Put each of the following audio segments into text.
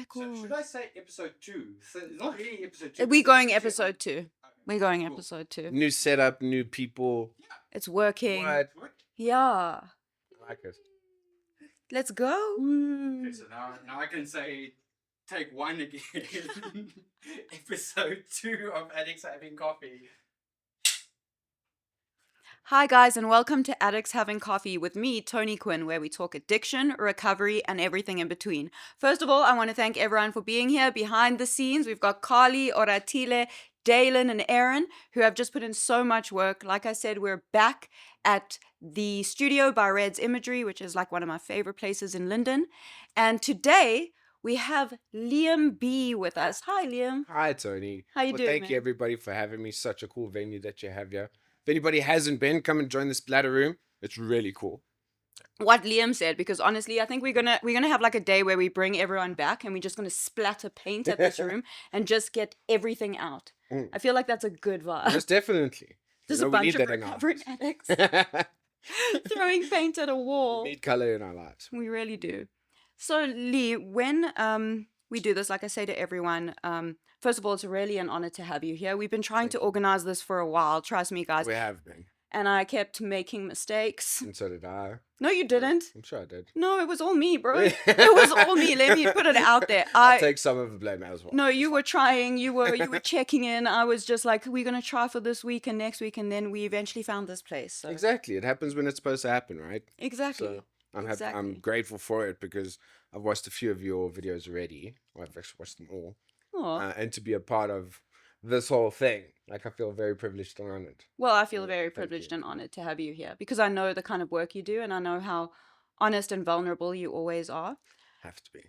record. So should I say episode 2? So it's not really episode 2. We're going episode 2. Okay. We're going Cool. episode 2. New setup, new people. It's working. What? Yeah. I like it. Let's go. Okay, so now I can say take 1 again. Episode 2 of Addicts Having Coffee. Hi, guys, and welcome to Addicts Having Coffee with me, Tony Quinn, where we talk addiction, recovery, and everything in between. First of all, I want to thank everyone for being here behind the scenes. We've got Carly, Oratile, Dalen, and Aaron, who have just put in so much work. Like I said, we're back at the studio by Red's Imagery, which is like one of my favorite places in Linden. And today, we have Liam B with us. Hi, Liam. Hi, Tony. How you doing, Thank man? you, everybody, for having me. Such a cool venue that you have here. If anybody hasn't been, come and join the Splatter Room. It's really cool. What Liam said, because honestly, I think we're gonna have like a day where we bring everyone back and we're just gonna splatter paint at this room and just get everything out. Mm. I feel like that's a good vibe. Most definitely. Just You a know, we bunch need of that in our recovering lives. addicts throwing paint at a We wall. need color in our lives. We really do. So Lee, when we do this, like I say to everyone, first of all, it's really an honor to have you here. We've been trying to organize this for a while. Trust me, guys. We have been. And I kept making mistakes. And so did I. No, you didn't. I'm sure I did. No, it was all me, bro. It was all me. Let me put it out there. I'll take some of the blame as well. No, you were trying. You were checking in. I was just like, we're gonna try for this week and next week, and then we eventually found this place. So. Exactly. It happens when it's supposed to happen, right? Exactly. So I'm Exactly. grateful for it because I've watched a few of your videos already. Well, I've actually watched them all. Aw. And to be a part of this whole thing, like I feel very privileged and honored. Well, I feel Yeah, very thank privileged you. and honored to have you here because I know the kind of work you do, and I know how honest and vulnerable you always are. Have to be.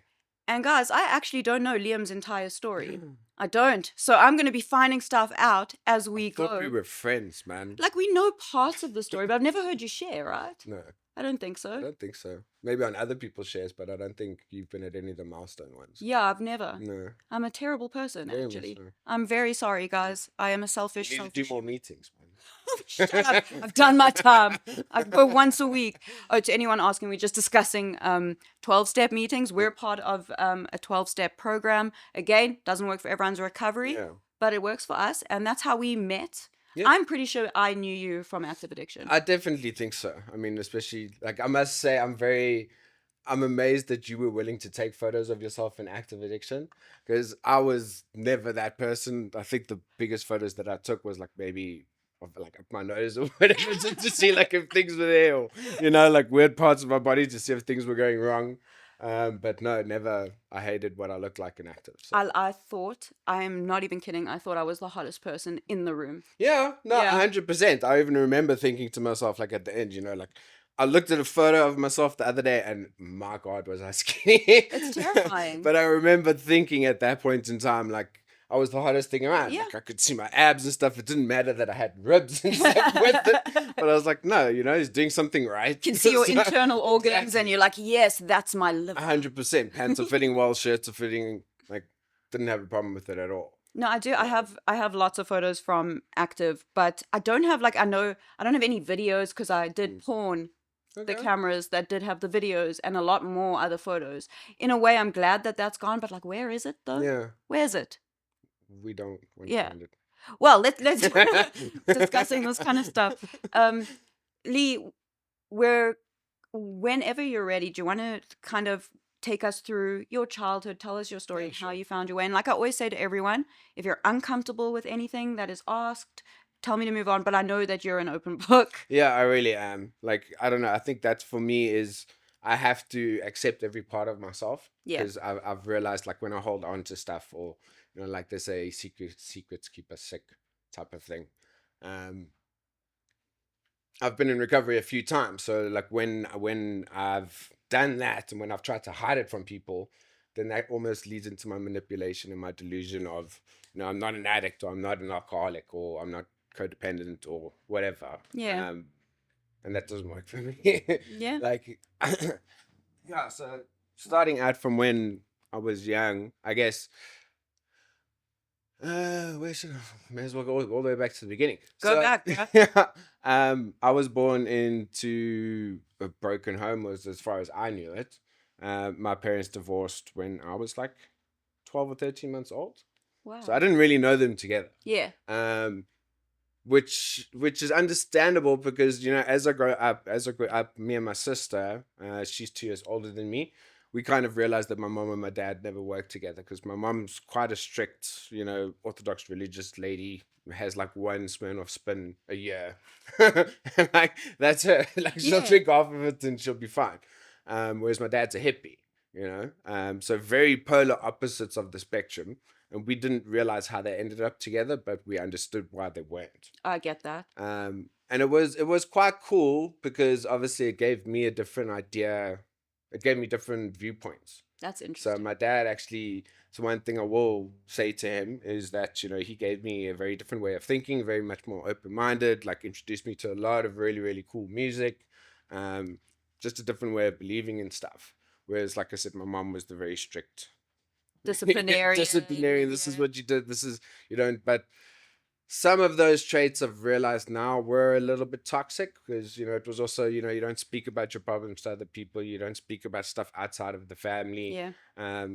And guys, I actually don't know Liam's entire story. I don't. So I'm going to be finding stuff out as we Thought go. we were friends, man. Like, we know parts of the story, but I've never heard you share, right? No, I don't think I so. don't think so. Maybe on other people's shares, but I don't think you've been at any of the milestone ones. Yeah, I've never. No. I'm a terrible person, Very much actually. so. I'm very sorry, guys. I am a selfish, You need to selfish do more human. meetings, man. Shut up. I've done my time. I go once a week. Oh, to anyone asking, we're just discussing 12-step meetings. We're part of a 12-step program. Again, doesn't work for everyone's recovery, Yeah. but it works for us. And that's how we met. Yeah. I'm pretty sure I knew you from active addiction. I definitely think so. I mean, especially, like, I must say, I'm amazed that you were willing to take photos of yourself in active addiction because I was never that person. I think the biggest photos that I took was like maybe of like up my nose or whatever just to see like if things were there or, you know, like weird parts of my body to see if things were going wrong. But no, never. I hated what I looked like in active. So. I thought, I am not even kidding, I thought I was the hottest person in the room. Yeah, no, Yeah. 100%. I even remember thinking to myself, like at the end, you know, like I looked at a photo of myself the other day and my God, was I skinny. It's terrifying. But I remember thinking at that point in time, like I was the hottest thing around. Yeah. Like I could see my abs and stuff. It didn't matter that I had ribs and stuff with it. But I was like, no, you know, he's doing something right. You can see your So- internal organs Exactly. and you're like, yes, that's my liver. 100%. Pants are fitting well, shirts are fitting. Like, didn't have a problem with it at all. No, I do. I have lots of photos from active, but I don't have I don't have any videos because I did pawn the Okay. cameras that did have the videos and a lot more other photos. In a way, I'm glad that that's gone, but like, where is it though? Yeah, Where is it? we don't want Yeah. to find it. Well, let's discussing this kind of stuff. Lee, whenever you're ready, do you want to kind of take us through your childhood, tell us your story, Yeah, and how sure. you found your way? And like I always say to everyone, if you're uncomfortable with anything that is asked, tell me to move on. But I know that you're an open book. Yeah, I really am. Like, I don't know. I think that's for me is I have to accept every part of myself. Yeah. Because I've realized, like, when I hold on to stuff or, you know, like they say, secrets keep us sick type of thing. I've been in recovery a few times. So, like, when I've done that and when I've tried to hide it from people, then that almost leads into my manipulation and my delusion of, you know, I'm not an addict or I'm not an alcoholic or I'm not codependent or whatever. Yeah. And that doesn't work for me. Yeah. Like, yeah, so starting out from when I was young, I guess, where should I, may as well go all the way back to the beginning. Go back, yeah. Yeah. I was born into a broken home, was as far as I knew it. My parents divorced when I was like 12 or 13 months old. Wow. So I didn't really know them together. Yeah. Which is understandable because, as I grew up, me and my sister, she's 2 years older than me, we kind of realized that my mom and my dad never worked together because my mom's quite a strict, Orthodox religious lady who has like one Smirnoff spin a year. And like that's her. Like she'll Yeah. drink half of it and she'll be fine. Whereas my dad's a hippie, so very polar opposites of the spectrum. And we didn't realize how they ended up together, but we understood why they weren't. I get that. And it was quite cool because obviously it gave me a different idea. It gave me different viewpoints. That's So interesting. my dad actually, so one thing I will say to him is that, he gave me a very different way of thinking, very much more open-minded, like introduced me to a lot of really, really cool music, just a different way of believing in stuff. Whereas, like I said, my mom was the very strict Disciplinarian. disciplinarian. This is what you did. This is, but some of those traits I've realized now were a little bit toxic because, it was also, you don't speak about your problems to other people. You don't speak about stuff outside of the family. Yeah.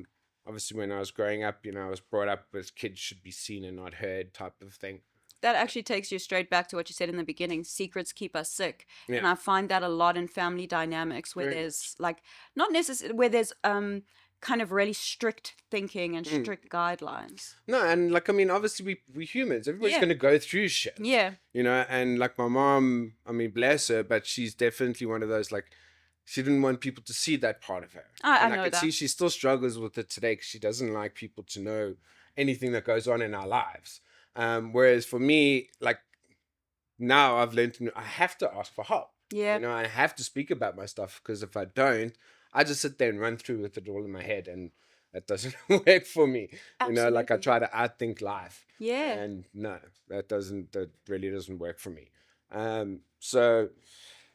Obviously when I was growing up, I was brought up as kids should be seen and not heard type of thing. That actually takes you straight back to what you said in the beginning. Secrets keep us sick. Yeah. And I find that a lot in family dynamics where Very there's like, not necessarily, where there's kind of really strict thinking and strict guidelines. No, and like, obviously we humans, everybody's Yeah. going to go through shit. Yeah. And like my mom, bless her, but she's definitely one of those, like, she didn't want people to see that part of her. I And know I could that. see she still struggles with it today because she doesn't like people to know anything that goes on in our lives. Whereas for me, like, now I've learned I have to ask for help. Yeah. I have to speak about my stuff because if I don't, I just sit there and run through with it all in my head, and that doesn't work for me. Like I Absolutely. try to outthink life. Yeah. And no, that really doesn't work for me. So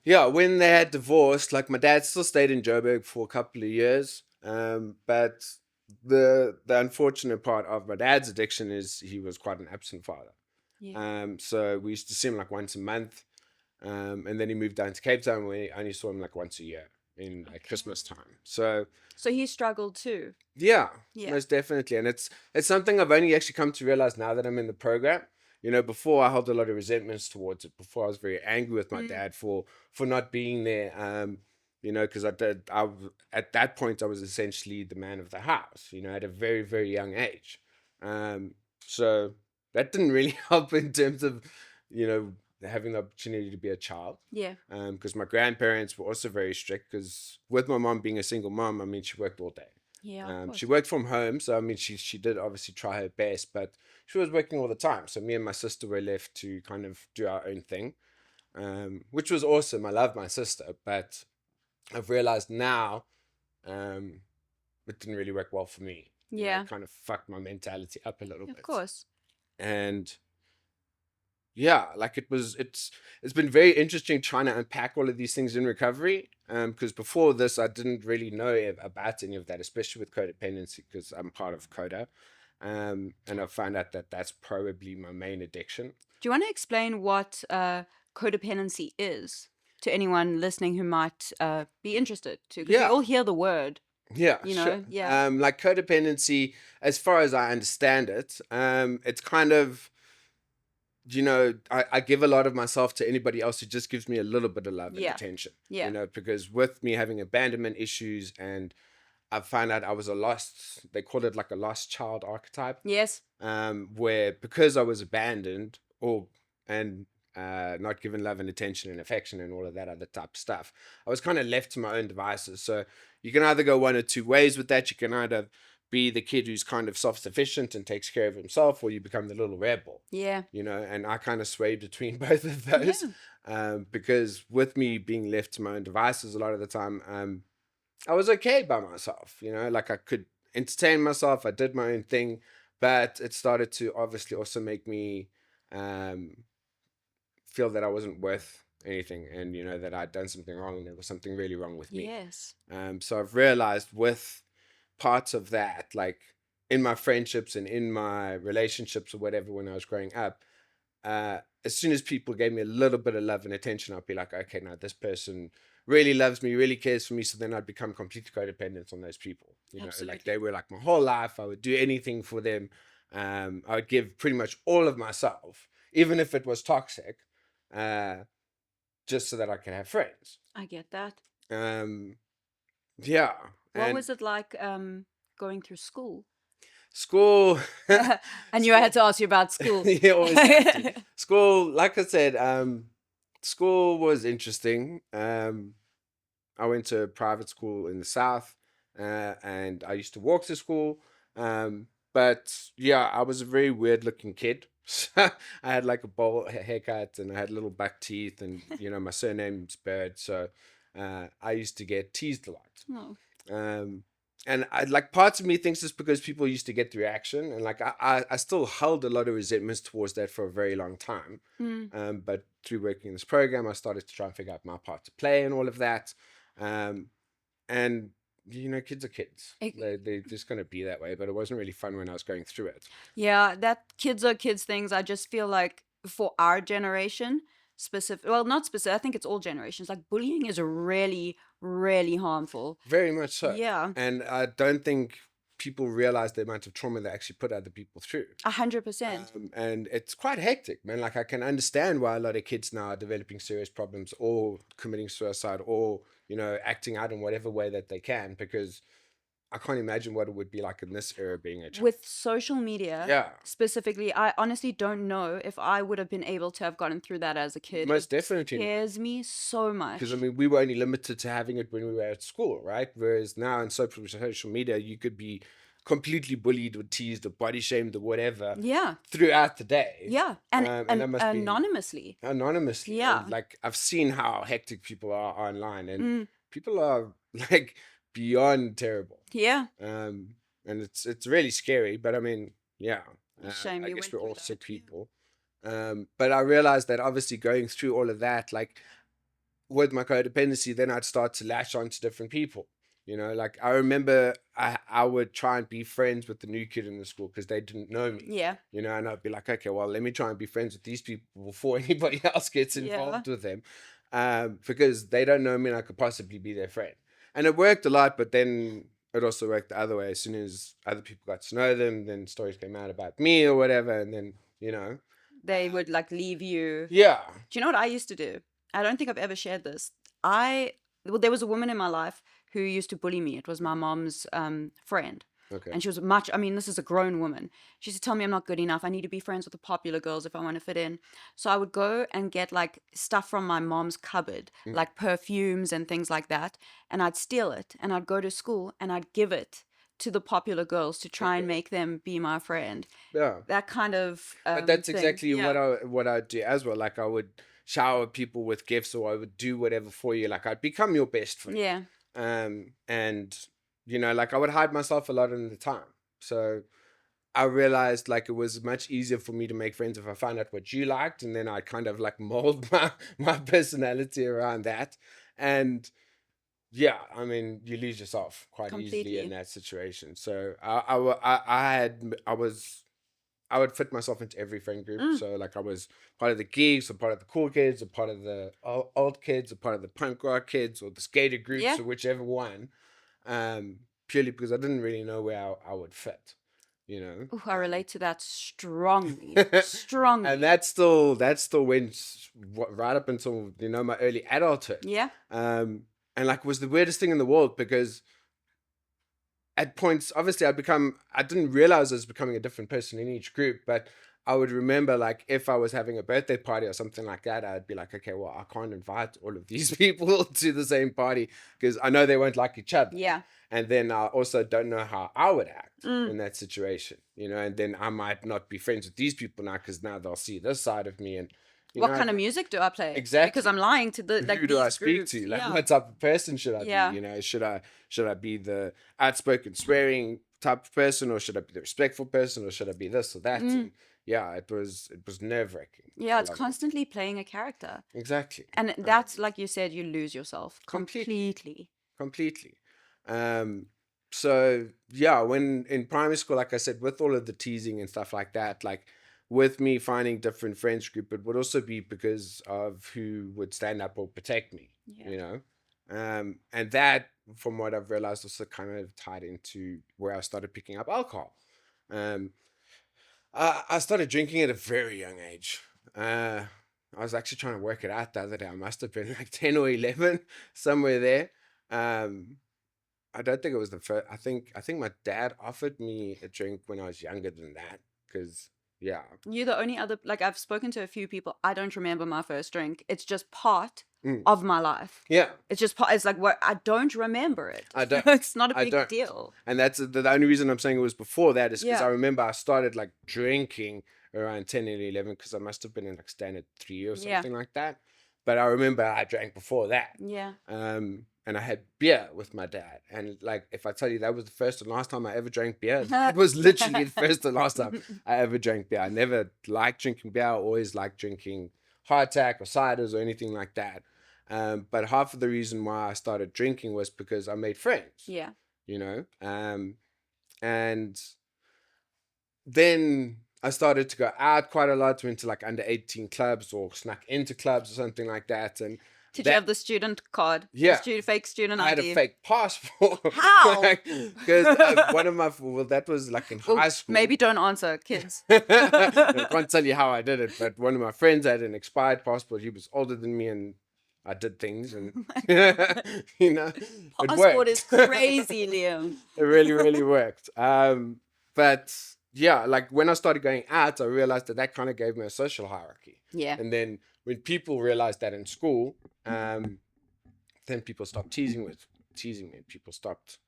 yeah, when they had divorced, like my dad still stayed in Joburg for a couple of years. But the unfortunate part of my dad's addiction is he was quite an absent father. Yeah. So we used to see him like once a month. And then he moved down to Cape Town where we only saw him like once a year in like Christmas time. So he struggled too. yeah, Yeah. most definitely. And it's something I've only actually come to realize now that I'm in the program. Before I held a lot of resentments towards it. Before I was very angry with my dad for not being there. Because at that point I was essentially the man of the house, at a very, very young age. So that didn't really help in terms of, having the opportunity to be a child. Yeah. Because my grandparents were also very strict because with my mom being a single mom, she worked all day. Yeah. Of course. She worked from home, so she did obviously try her best, but she was working all the time. So me and my sister were left to kind of do our own thing, which was awesome. I love my sister, but I've realized now it didn't really work well for me. Yeah. It kind of fucked my mentality up a little bit. Of course. And yeah, like it's been very interesting trying to unpack all of these things in recovery. Because before this, I didn't really know about any of that, especially with codependency, because I'm part of Coda. And I found out that that's probably my main addiction. Do you want to explain what codependency is to anyone listening who might be interested to? Because we all hear the word. Yeah, sure. Yeah. Like codependency, as far as I understand it, it's kind of, I give a lot of myself to anybody else who just gives me a little bit of love and attention. Yeah. Because with me having abandonment issues, and I found out I was they call it like a lost child archetype. Yes. Where because I was abandoned and not given love and attention and affection and all of that other type of stuff, I was kind of left to my own devices. So you can either go one or two ways with that. You can either be the kid who's kind of self-sufficient and takes care of himself, or you become the little rebel. Yeah. And I kind of swayed between both of those. Because with me being left to my own devices a lot of the time, I was okay by myself, like I could entertain myself. I did my own thing, but it started to obviously also make me feel that I wasn't worth anything, and that I'd done something wrong, and there was something really wrong with me. Yes. So I've realized with parts of that, like in my friendships and in my relationships or whatever when I was growing up, as soon as people gave me a little bit of love and attention, I'd be like, okay, now this person really loves me, really cares for me. So then I'd become completely codependent on those people. You know, Absolutely. like they were like my whole life. I would do anything for them. I would give pretty much all of myself, even if it was toxic, just so that I could have friends. I get that. Yeah. What And was it like going through school? school. I knew I had to ask you about school. Yeah, always have to. School, like I said, school was interesting. I went to a private school in the south, and I used to walk to school. But yeah, I was a very weird looking kid. I had like a bowl haircut, and I had little buck teeth, and my surname's Bird, so I used to get teased a lot. Oh. And I like parts of me thinks it's because people used to get the reaction, and like I still held a lot of resentments towards that for a very long time. But through working in this program, I started to try and figure out my part to play and all of that. And kids are kids. They're just gonna be that way. But it wasn't really fun when I was going through it. Yeah, that kids are kids things. I just feel like for our generation, not specific, I think it's all generations. Like bullying is really, really harmful. Very much so. Yeah. And I don't think people realize the amount of trauma they actually put other people through. 100%. And it's quite hectic, man. Like I can understand why a lot of kids now are developing serious problems or committing suicide or, acting out in whatever way that they can, because I can't imagine what it would be like in this era being a child. With social media, Yeah. specifically, I honestly don't know if I would have been able to have gotten through that as a kid. Most It definitely not. scares me so much. Because we were only limited to having it when we were at school, right? Whereas now in social media, you could be completely bullied or teased or body shamed or whatever Yeah. throughout the day. Yeah. And, that must be anonymously. anonymously. Yeah. And, like I've seen how hectic people are online, and people are like beyond terrible. Yeah. And it's really scary. But I mean, yeah. Shame I you guess went we're through all that, sick yeah. people. But I realized that obviously going through all of that, like with my codependency, then I'd start to latch on to different people. Like I remember I would try and be friends with the new kid in the school because they didn't know me. Yeah. And I'd be like, okay, well, let me try and be friends with these people before anybody else gets Yeah. involved with them, because they don't know me and I could possibly be their friend. And it worked a lot, but then it also worked the other way. As soon as other people got to know them, then stories came out about me or whatever, and then They would like leave you. yeah. Do you know what I used to do? I don't think I've ever shared this. There was a woman in my life who used to bully me. It was my mom's friend. Okay. And she was this is a grown woman. She used to tell me I'm not good enough. I need to be friends with the popular girls if I want to fit in. So I would go and get like stuff from my mom's cupboard, like perfumes and things like that. And I'd steal it and I'd go to school and I'd give it to the popular girls to try and make them be my friend. Yeah. That kind of But that's thing. exactly Yeah. what I'd do as well. Like I would shower people with gifts, or I would do whatever for you. Like I'd become your best friend. Yeah. And like I would hide myself a lot in the time. So I realized like it was much easier for me to make friends if I found out what you liked, and then I kind of like mold my personality around that. And yeah, I mean, you lose yourself quite easily Completely. in that situation. So I would fit myself into every friend group. So like I was part of the geeks, or part of the cool kids, or part of the old kids, or part of the punk rock kids, or the skater groups, Yeah. or whichever one. Purely because I didn't really know where I would fit. Ooh, I relate to that strongly. Strongly. And that still went right up until my early adulthood. Yeah. And like it was the weirdest thing in the world, because at points, obviously, I didn't realize I was becoming a different person in each group, but I would remember, like, if I was having a birthday party or something like that, I'd be like, okay, well, I can't invite all of these people to the same party because I know they won't like each other. Yeah. And then I also don't know how I would act in that situation, and then I might not be friends with these people now because now they'll see this side of me. And what kind of music do I play? Exactly. Because I'm lying to the like who do I these speak groups. to? Like, Yeah. what type of person should I Yeah. be? Should I be the outspoken, swearing type of person, or should I be the respectful person, or should I be this or that? And yeah, it was nerve wracking. Yeah, it's constantly playing a character. Exactly. And that's like you said, you lose yourself Completely. completely. So yeah, when in primary school, like I said, with all of the teasing and stuff like that, like with me finding different friends group, it would also be because of who would stand up or protect me. Yeah. And that, from what I've realized, also kind of tied into where I started picking up alcohol. Um, I started drinking at a very young age. I was actually trying to work it out the other day. I must have been like 10 or 11, somewhere there. Um, I don't think it was the first. I think my dad offered me a drink when I was younger than that. Because yeah, You're the only other, like, I've spoken to a few people. I don't remember my first drink. It's just part Mm. of my life. yeah, It's just part, it's like, what, I don't remember it. I don't. It's not a I big don't. deal. And that's the only reason I'm saying it was before that is because Yeah. I remember I started like drinking around 10 and 11 because I must have been in like standard 3 or Yeah. something like that. But I remember I drank before that. Yeah. And I had beer with my dad. And like, if I tell you that was the first and last time I ever drank beer, that was literally the first and last time I ever drank beer. I never liked drinking beer. I always liked drinking hardtack or ciders or anything like that. But half of the reason why I started drinking was because I made friends, Yeah. you know? And then I started to go out quite a lot, went to like under 18 clubs or snuck into clubs or something like that. And Did that- you have the student card? Yeah. Fake student I had ID? a fake passport. How? Because one of my, well, that was like in Well, high school. maybe don't answer, kids. I can't tell you how I did it, but one of my friends had an expired passport. He was older than me, and I did things, and you know, it Passport worked. is crazy, Liam. It really, really worked. But yeah, like when I started going out, I realized that kind of gave me a social hierarchy. Yeah. And then when people realized that in school, then people stopped teasing me. People stopped,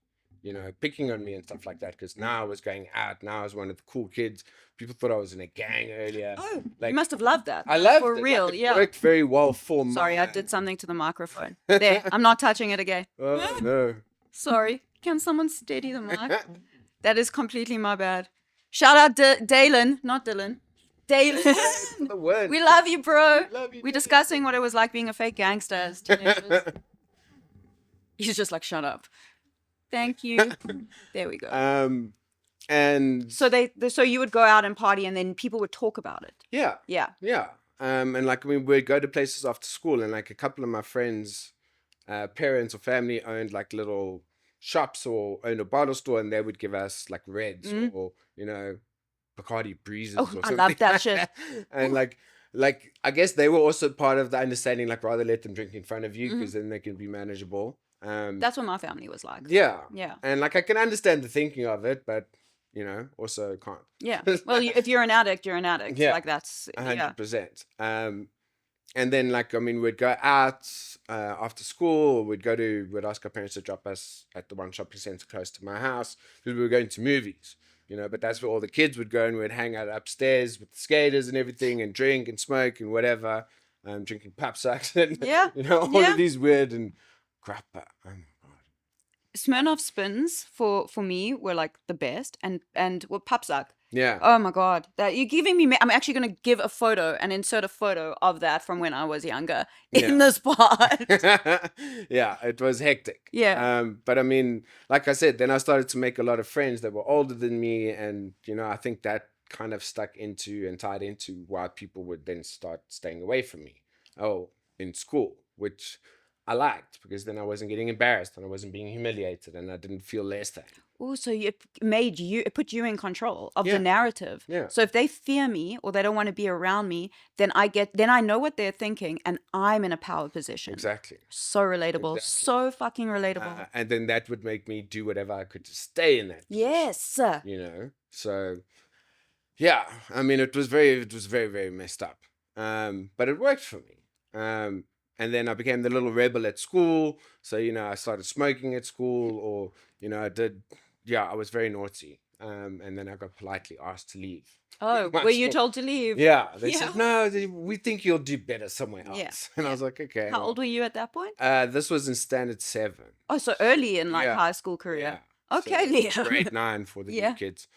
picking on me and stuff like that. Because now I was going out. Now I was one of the cool kids. People thought I was in a gang earlier. Oh, Like, you must have loved that. I loved For it. real, Like, it yeah. worked very well for me. Sorry, I did something to the microphone. There, I'm not touching it again. Oh no. Sorry. Can someone steady the mic? That is completely my bad. Shout out Dalen, not Dylan. Dalen. The word. We love you, bro. Love you, We're Dylan. discussing what it was like being a fake gangster as teenagers. He's just like, shut up. Thank you. There we go. And So you would go out and party, and then people would talk about it. yeah. Yeah. And like we'd go to places after school, and like a couple of my friends' parents or family owned like little shops or owned a bottle store, and they would give us like Reds or Bacardi Breezes Oh, or I something. love that shit. And like I guess they were also part of the understanding, like rather let them drink in front of you because then they can be manageable. That's what my family was like. Yeah. Yeah. And like I can understand the thinking of it, but also can't. Yeah. Well, if you're an addict, you're an addict. Yeah. Like that's, yeah. 100%. And then we'd go out after school. We'd ask our parents to drop us at the one shopping center close to my house because we were going to movies, but that's where all the kids would go, and we'd hang out upstairs with the skaters and everything and drink and smoke and whatever, drinking pop sucks and, Yeah. all Yeah. of these weird and grappa. Oh my God. Smirnoff spins for me were like the best, and well, Papsak. Yeah. Oh my god, that you're giving me. I'm actually gonna give a photo and insert a photo of that from when I was younger in this part. Yeah, it was hectic. Yeah. But I mean, like I said, then I started to make a lot of friends that were older than me, and I think that kind of stuck into and tied into why people would then start staying away from me. Oh, in school, which I liked because then I wasn't getting embarrassed and I wasn't being humiliated and I didn't feel less than. Oh, so it put you in control of Yeah. the narrative. Yeah. So if they fear me or they don't want to be around me, then I know what they're thinking, and I'm in a power position. Exactly. So relatable. Exactly. So fucking relatable. And then that would make me do whatever I could to stay in that position, Yes. So yeah, I mean, it was very, very messed up. But it worked for me. And then I became the little rebel at school. So, I started smoking at school, or, I was very naughty. And then I got politely asked to leave. Oh, My were you school. told to leave? Yeah. They Yeah. said, no, we think you'll do better somewhere else. Yeah. And I was like, okay. How old were you at that point? This was in standard 7. Oh, so early in Yeah. high school career. Yeah. Okay, So, Liam. grade 9 for the Yeah. new kids.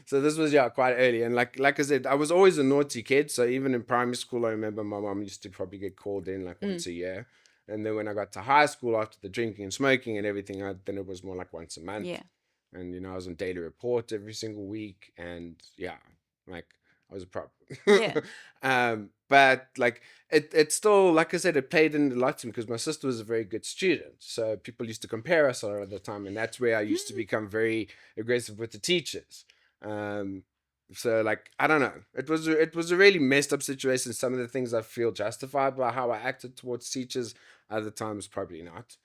So this was quite early, and like I said, I was always a naughty kid. So even in primary school, I remember my mom used to probably get called in like once a year, and then when I got to high school, after the drinking and smoking and everything, then it was more like once a month. Yeah. And I was on daily report every single week, and like I was a problem. Yeah. But like it still, like I said, it played in a lot to me because my sister was a very good student. So people used to compare us a lot of the time, and that's where I used to become very aggressive with the teachers. Um, so like I don't know, it was a really messed up situation. Some of the things I feel justified by how I acted towards teachers, other times probably not.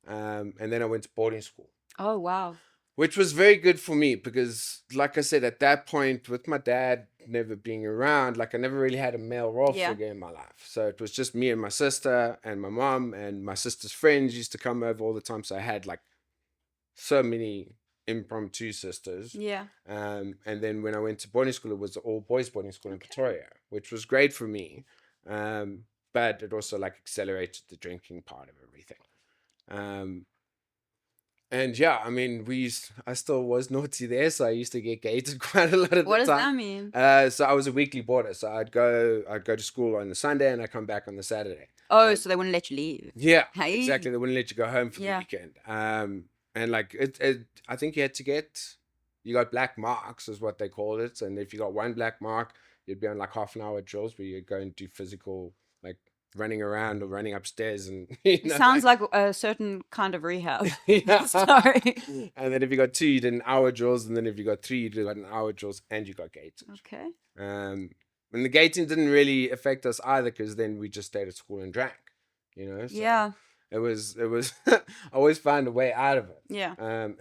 And then I went to boarding school, Oh, wow. which was very good for me because, like I said, at that point, with my dad never being around, like I never really had a male role Yeah. figure in my life. So it was just me and my sister and my mom, and my sister's friends used to come over all the time. So I had like so many impromptu sisters. Yeah. And then when I went to boarding school, it was an all boys boarding school in Pretoria, which was great for me. But it also like accelerated the drinking part of everything. And yeah, I mean, I still was naughty there, so I used to get gated quite a lot of What the does that time. mean? So I was a weekly boarder, so I'd go to school on the Sunday and I'd come back on the Saturday. Oh, so they wouldn't let you leave. Yeah, Hey. exactly. They wouldn't let you go home for the Yeah. weekend. And like I think you got black marks is what they called it, and if you got one black mark, you'd be on like half an hour drills where you'd go and do physical, like running around or running upstairs, and Sounds like a certain kind of rehab. yeah. Sorry. And then if you got 2, you did an hour drills, and then if you got 3, you did an hour drills, and you got gated. Okay. And the gating didn't really affect us either, because then we just stayed at school and drank, So Yeah. it was I always found a way out of it. Yeah. And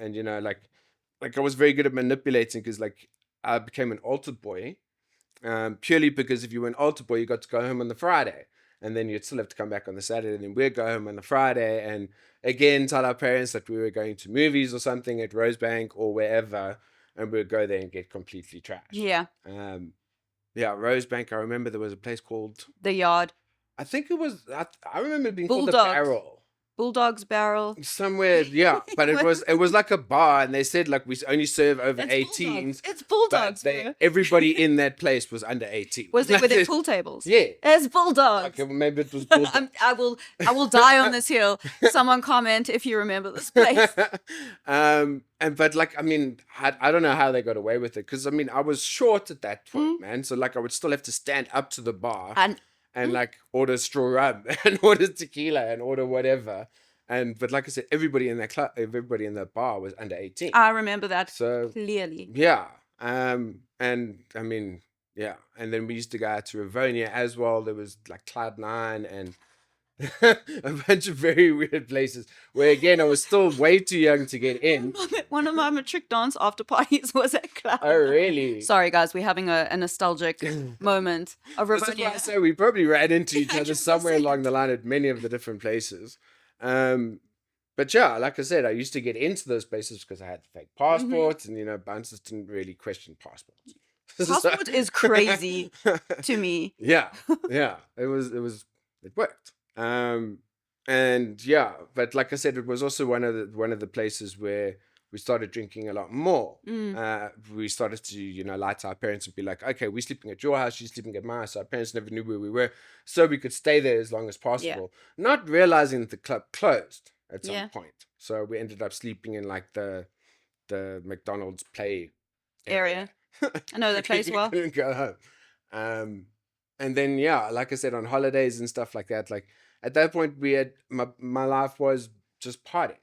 like I was very good at manipulating, because like I became an altar boy, purely because if you were an altar boy, you got to go home on the Friday, and then you'd still have to come back on the Saturday, and then we'd go home on the Friday, and again tell our parents that we were going to movies or something at Rosebank or wherever, and we'd go there and get completely trashed. Yeah. Yeah, Rosebank. I remember there was a place called, The Yard. I think it was, I remember it being called the Bulldogs. Barrel. Bulldog's Barrel. Somewhere, yeah, but it was like a bar, and they said like we only serve over It's 18s. Bulldogs. It's Bulldogs, bro. Everybody in that place was under 18. Were there pool tables? Yeah. It's Bulldogs. Okay, maybe it was Bulldogs. I will die on this hill. Someone comment if you remember this place. But like, I mean, I don't know how they got away with it, because I mean, I was short at that point, man. So like, I would still have to stand up to the bar and like order straw rum and order tequila and order whatever. But like I said, everybody in that club, everybody in that bar was under 18. I remember that So clearly. yeah. And I mean, yeah. And then we used to go out to Rivonia as well. There was like Cloud9 and a bunch of very weird places where, again, I was still way too young to get in. One of my matric dance after parties was at Club. Oh, really? Sorry, guys, we're having a nostalgic moment of This is why I Rivonia. say we probably ran into each other 100%. somewhere along the line at many of the different places. But yeah, like I said, I used to get into those places because I had fake passports, and bouncers didn't really question passports. Passport is crazy to me. Yeah, it worked. And yeah, but like I said, it was also one of the places where we started drinking a lot more. We started to, lie to our parents and be like, okay, we're sleeping at your house, you're sleeping at my house. So our parents never knew where we were, so we could stay there as long as possible, not realizing that the club closed at some point. So we ended up sleeping in like the McDonald's play Area. I know the place well. Couldn't go home. And then, yeah, like I said, on holidays and stuff like that, like at that point we had my life was just partying,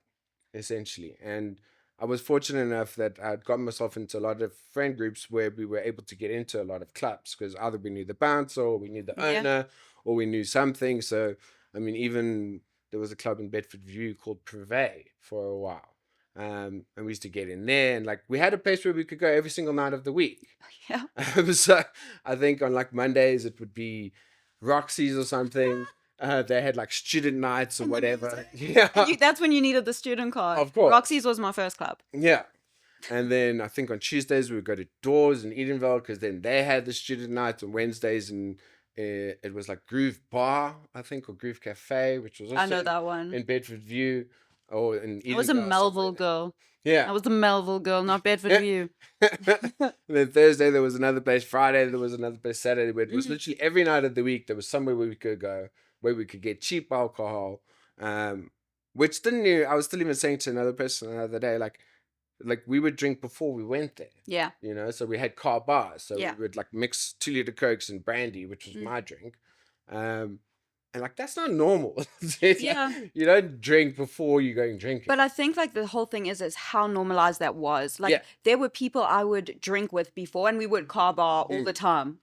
essentially. And I was fortunate enough that I'd gotten myself into a lot of friend groups where we were able to get into a lot of clubs, because either we knew the bouncer or we knew the owner or we knew something. So I mean, even there was a club in Bedford View called Privé for a while. And we used to get in there, and like we had a place where we could go every single night of the week. Yeah. So I think on like Mondays it would be Roxy's or something. They had like student nights or whatever. Yeah. That's when you needed the student card. Of course. Roxy's was my first club. Yeah. And then I think on Tuesdays we would go to Doors in Edenville, because then they had the student nights. On Wednesdays, and it was like Groove Bar, I think, or Groove Cafe, which was also I know that one. in Bedford View. Or in I was a Edenville, Melville girl. Yeah. I was the Melville girl, not Bedford View. And then Thursday there was another place. Friday there was another place. Saturday, where it was literally every night of the week there was somewhere where we could go, where we could get cheap alcohol. Which didn't you? I was still even saying to another person the other day, like, like we would drink before we went there. Yeah. You know, so we had car bars. So Yeah. we would like mix 2 liter Cokes and brandy, which was my drink. And like that's not normal. Yeah. You don't drink before you're going drinking. But I think like the whole thing is how normalized that was. Like Yeah. there were people I would drink with before, and we would car bar all the time,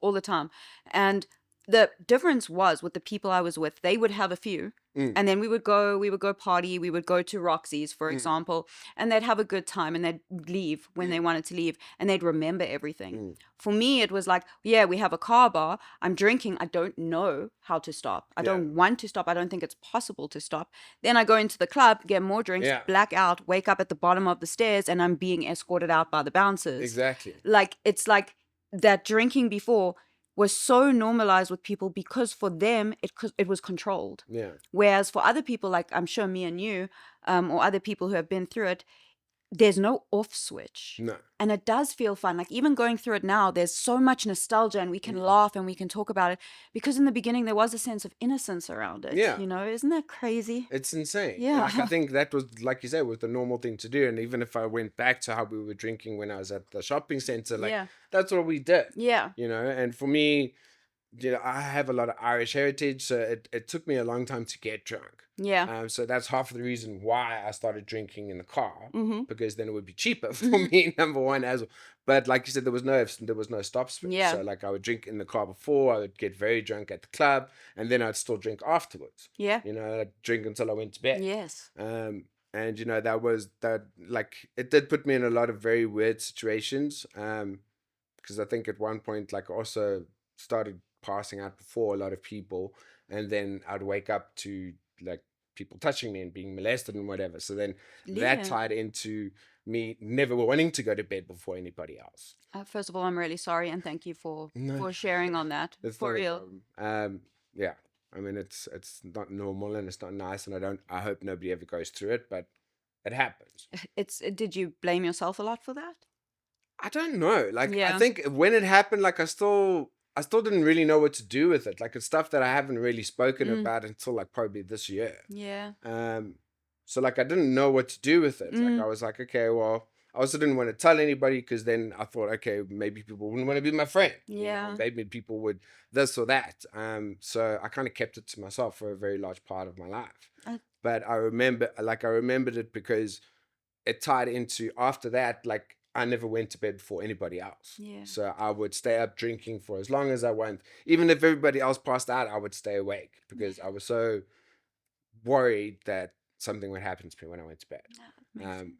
And the difference was with the people I was with, they would have a few. And then we would go party, we would go to Roxy's, for example, and they'd have a good time and they'd leave when they wanted to leave and they'd remember everything. For me, it was like, yeah, we have a car bar, I'm drinking, I don't know how to stop. I don't want to stop. I don't think it's possible to stop. Then I go into the club, get more drinks, black out, wake up at the bottom of the stairs, and I'm being escorted out by the bouncers. Exactly. Like, it's like that drinking before was so normalized with people because for them it was controlled. Yeah. Whereas for other people, like I'm sure me and you, or other people who have been through it, there's no off switch. No. And it does feel fun. Like even going through it now, there's so much nostalgia and we can laugh and we can talk about it because in the beginning there was a sense of innocence around it. Yeah. You know, isn't that crazy? It's insane. Yeah. Like, I think that was, like you said, was the normal thing to do. And even if I went back to how we were drinking when I was at the shopping center, like that's what we did. Yeah. You know, and for me, you know, I have a lot of Irish heritage, so it took me a long time to get drunk. Yeah. So that's half the reason why I started drinking in the car, Mhm. because then it would be cheaper for me, number one, as well. But like you said, there was no stop switch. Yeah. So like I would drink in the car before, I would get very drunk at the club, and then I'd still drink afterwards. Yeah. You know, I'd drink until I went to bed. Yes. And you know, that like it did put me in a lot of very weird situations. Because I think at one point, like I also started passing out before a lot of people, and then I'd wake up to like people touching me and being molested and whatever. So then that tied into me never wanting to go to bed before anybody else. First of all, I'm really sorry and thank you for sharing on that. It's for not a real. problem. Yeah. I mean, it's not normal and it's not nice, and I hope nobody ever goes through it, but it happens. Did you blame yourself a lot for that? I don't know. Like Yeah. I think when it happened, like I still didn't really know what to do with it. Like it's stuff that I haven't really spoken about until like probably this year. Yeah. So like I didn't know what to do with it. Like I was like, okay, well, I also didn't want to tell anybody because then I thought, okay, maybe people wouldn't want to be my friend. You know, maybe people would this or that. So I kind of kept it to myself for a very large part of my life. But I remembered it because it tied into after that, like I never went to bed before anybody else. Yeah. So I would stay up drinking for as long as I want. Even if everybody else passed out, I would stay awake because I was so worried that something would happen to me when I went to bed.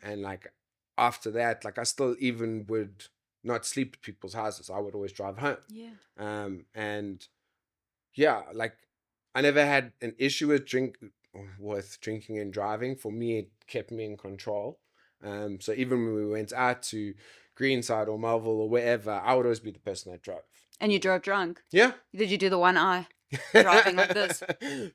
And like after that, like I still even would not sleep at people's houses. I would always drive home. Yeah. And yeah, like I never had an issue with drinking and driving. For me, it kept me in control. So even when we went out to Greenside or Melville or wherever, I would always be the person that drove. And you drove drunk? Yeah. Did you do the one eye? Driving like this?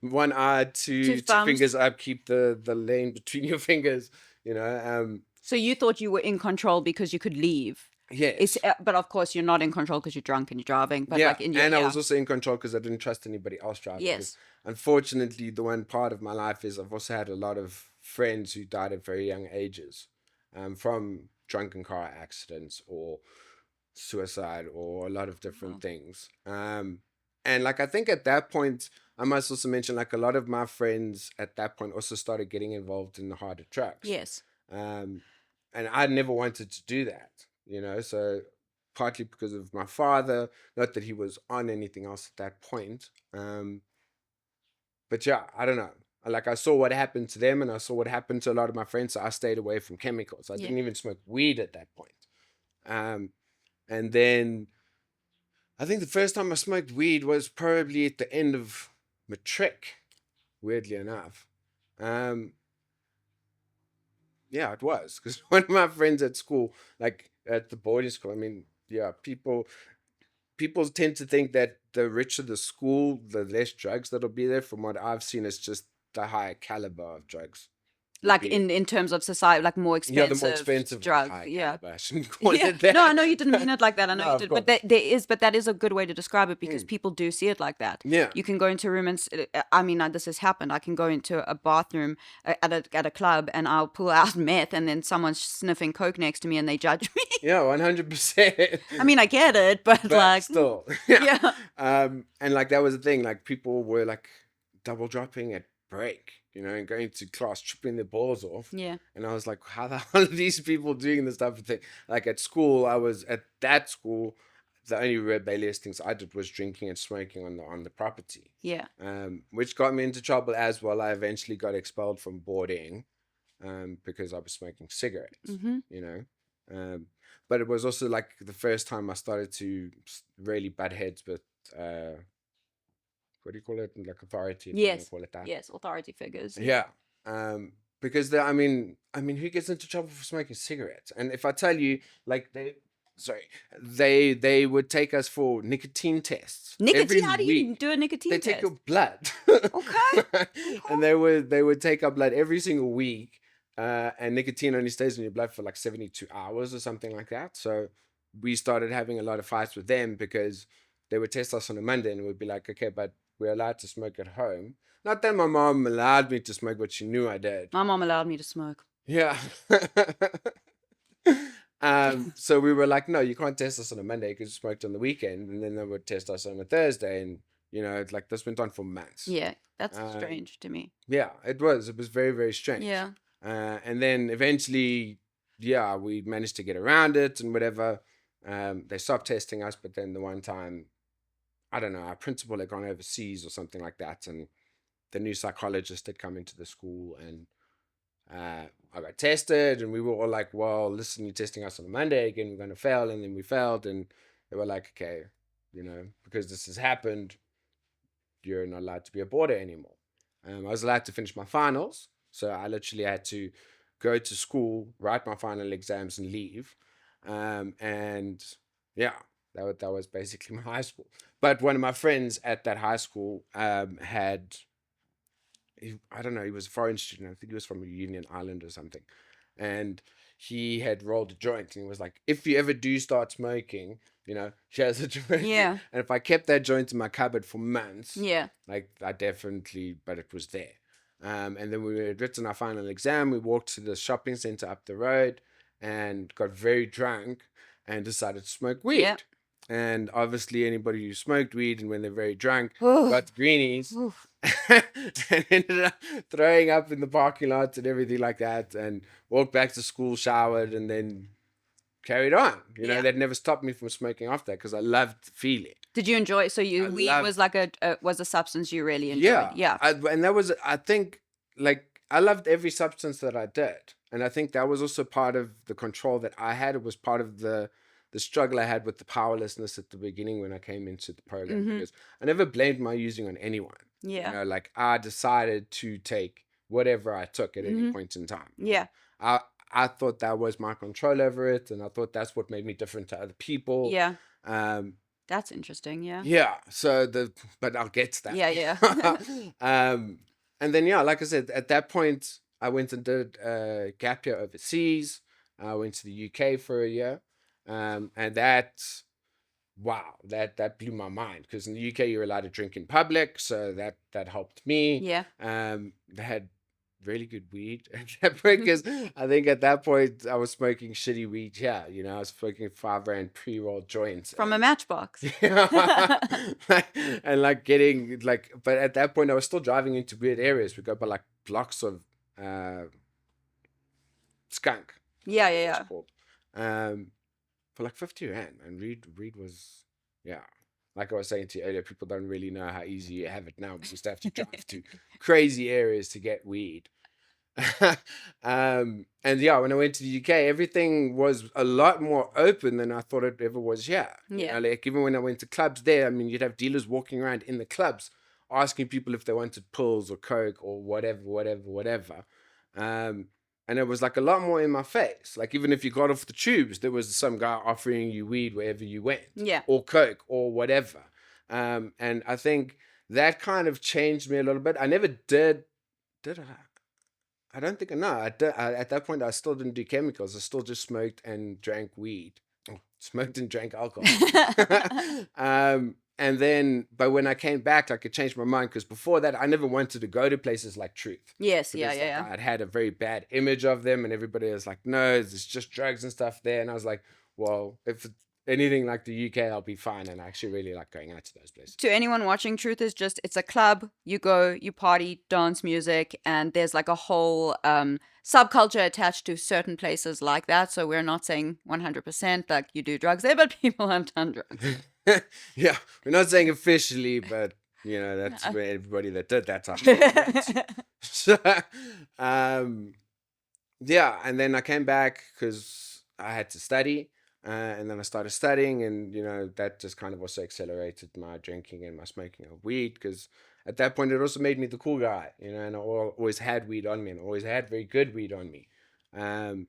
One eye, two fingers up, keep the lane between your fingers, you know. So you thought you were in control because you could leave? Yes. But of course you're not in control because you're drunk and you're driving. But yeah, like I was also in control because I didn't trust anybody else driving. Yes. Unfortunately, the one part of my life is I've also had a lot of friends who died at very young ages, from drunken car accidents or suicide or a lot of different things. And like I think at that point, I must also mention like a lot of my friends at that point also started getting involved in the harder drugs. Yes. And I never wanted to do that, you know, so partly because of my father, not that he was on anything else at that point. But yeah, I don't know. Like I saw what happened to them and I saw what happened to a lot of my friends. So I stayed away from chemicals. I didn't even smoke weed at that point. And then I think the first time I smoked weed was probably at the end of matric, weirdly enough. Yeah, it was because one of my friends at school, like at the boarding school, I mean, yeah, people tend to think that the richer the school, the less drugs that'll be there. From what I've seen, it's just the higher caliber of drugs. Like in terms of society, like more Yeah, the more expensive expensive drug. high Yeah. caliber. I shouldn't call Yeah. it that. No, I know you didn't mean it like that. I know No, you of did, but course. that is a good way to describe it because people do see it like that. Yeah. You can go into a room and I mean, this has happened. I can go into a bathroom at a club and I'll pull out meth and then someone's sniffing coke next to me and they judge me. Yeah, 100%. I mean, I get it, but But like, still. yeah, And like that was the thing. Like people were like double dropping at break, and going to class, tripping their balls off. yeah, And I was like, how the hell are these people doing this type of thing? Like at school, I was at that school. The only rebellious things I did was drinking and smoking on the property, yeah. which got me into trouble as well. I eventually got expelled from boarding because I was smoking cigarettes, Mm-hmm. But it was also like the first time I started to really butt heads with, what do you call it? Like authority, if you want to Yes, call it that. yes, authority figures. Yeah. Because I mean, who gets into trouble for smoking cigarettes? And if I tell you, like they would take us for nicotine tests every Nicotine? How do you week. do a nicotine They test? take your blood. Okay. And they would take our blood every single week. And nicotine only stays in your blood for like 72 hours or something like that. So we started having a lot of fights with them because they would test us on a Monday and we'd be like, okay, but we're allowed to smoke at home. Not that my mom allowed me to smoke, but she knew I did. My mom allowed me to smoke. Yeah. So we were like, no, you can't test us on a Monday because you smoked on the weekend. And then they would test us on a Thursday. And, it's like this went on for months. Yeah, that's strange to me. Yeah, it was. It was very, very strange. Yeah. And then eventually, yeah, we managed to get around it and whatever. They stopped testing us. But then the one time, I don't know, our principal had gone overseas or something like that. And the new psychologist had come into the school and I got tested and we were all like, well, listen, you're testing us on a Monday again, we're going to fail. And then we failed and they were like, okay, because this has happened, you're not allowed to be a boarder anymore. I was allowed to finish my finals. So I literally had to go to school, write my final exams and leave. And yeah, that was basically my high school. But one of my friends at that high school had... I don't know, he was a foreign student. I think he was from a Union Island or something. And he had rolled a joint and he was like, if you ever do start smoking, here's a joint. Yeah. And if I kept that joint in my cupboard for months, Yeah. like I definitely, but it was there. And then we had written our final exam. We walked to the shopping center up the road and got very drunk and decided to smoke weed. Yeah. And obviously anybody who smoked weed and when they're very drunk Oof. got greenies Oof. and ended up throwing up in the parking lot and everything like that and walked back to school, showered and then carried on. Yeah. That never stopped me from smoking after that because I loved the feeling. Did you enjoy it? So weed was like was a substance you really enjoyed. Yeah. And that was, I think, like I loved every substance that I did. And I think that was also part of the control that I had. It was part of the struggle I had with the powerlessness at the beginning when I came into the program, because I never blamed my using on anyone. Yeah. Like I decided to take whatever I took at any point in time. Yeah. I thought that was my control over it, and I thought that's what made me different to other people. Yeah. That's interesting. Yeah. Yeah. So but I'll get to that. Yeah. Yeah. And then like I said, at that point I went and did a gap year overseas. I went to the UK for a year. And that blew my mind because in the UK you're allowed to drink in public, so that helped me. Yeah. They had really good weed at that point because I think at that point I was smoking shitty weed. Yeah, I was smoking 5 rand pre-rolled joints From a matchbox. and like getting like, but at that point I was still driving into weird areas. We go by like blocks of skunk. Yeah. Yeah. It's called. For like 50 rand, and weed was, yeah. Like I was saying to you earlier, people don't really know how easy you have it now. We used to have to drive to crazy areas to get weed. And yeah, when I went to the UK, everything was a lot more open than I thought it ever was here. Yeah. Like even when I went to clubs there, I mean, you'd have dealers walking around in the clubs asking people if they wanted pills or coke or whatever. And it was like a lot more in my face. Like even if you got off the tubes, there was some guy offering you weed wherever you went. Yeah. Or coke or whatever. And I think that kind of changed me a little bit. I never did I? I don't think no. At that point, I still didn't do chemicals. I still just smoked and drank weed. Oh, smoked and drank alcohol. And then, but when I came back, I could change my mind because before that, I never wanted to go to places like Truth. Yes, Because yeah, yeah, like yeah. I'd had a very bad image of them, and everybody was like, "No, it's just drugs and stuff there." And I was like, "Well, if it's anything like the UK, I'll be fine." And I actually really like going out to those places. To anyone watching, Truth is just, it's a club. You go, you party, dance music, and there's like a whole subculture attached to certain places like that. So we're not saying 100% like you do drugs there, but people have done drugs. Yeah, we're not saying officially, but that's where everybody that did that time. So, yeah, and then I came back because I had to study, and then I started studying, and that just kind of also accelerated my drinking and my smoking of weed because at that point it also made me the cool guy, and I always had weed on me, and I always had very good weed on me, and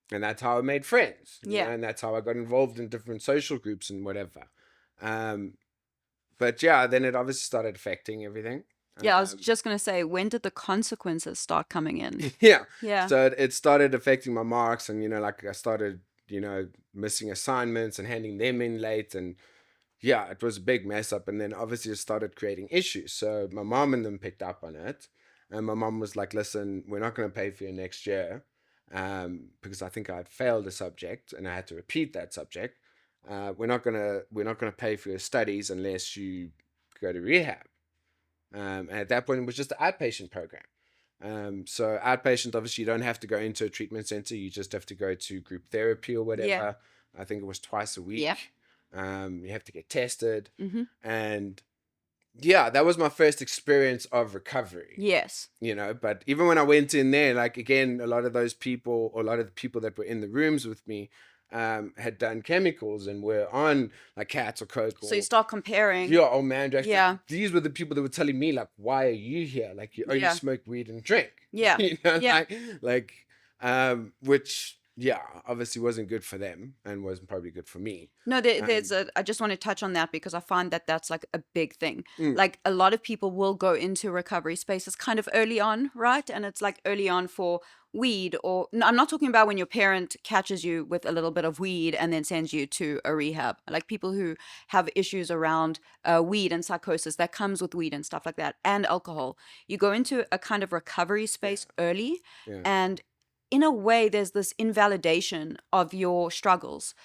that's how I made friends, Yeah. and that's how I got involved in different social groups and whatever. But yeah, then it obviously started affecting everything. Yeah, I was just going to say, when did the consequences start coming in? Yeah. Yeah. So it started affecting my marks, and like I started, missing assignments and handing them in late, and yeah, it was a big mess up. And then obviously it started creating issues. So my mom and them picked up on it, and my mom was like, "Listen, we're not going to pay for you next year, because I think I had failed a subject and I had to repeat that subject. We're not gonna pay for your studies unless you go to rehab." And at that point, it was just an outpatient program. So outpatient, obviously, you don't have to go into a treatment center. You just have to go to group therapy or whatever. Yeah. I think it was twice a week. Yep. You have to get tested. Mm-hmm. And yeah, that was my first experience of recovery. Yes. But even when I went in there, like, again, a lot of the people that were in the rooms with me had done chemicals and were on like cats or coke. So you start comparing. Yeah, oh man, Yeah. these were the people that were telling me like, "Why are you here? Like, you only Yeah. smoke weed and drink." Yeah. Yeah. Which obviously wasn't good for them and wasn't probably good for me. No, I just want to touch on that because I find that that's like a big thing. Mm. Like a lot of people will go into recovery spaces kind of early on, right? And it's like early on for weed, or no, I'm not talking about when your parent catches you with a little bit of weed and then sends you to a rehab. Like people who have issues around weed and psychosis that comes with weed and stuff like that, and alcohol. You go into a kind of recovery space early, Yeah. and in a way, there's this invalidation of your struggles.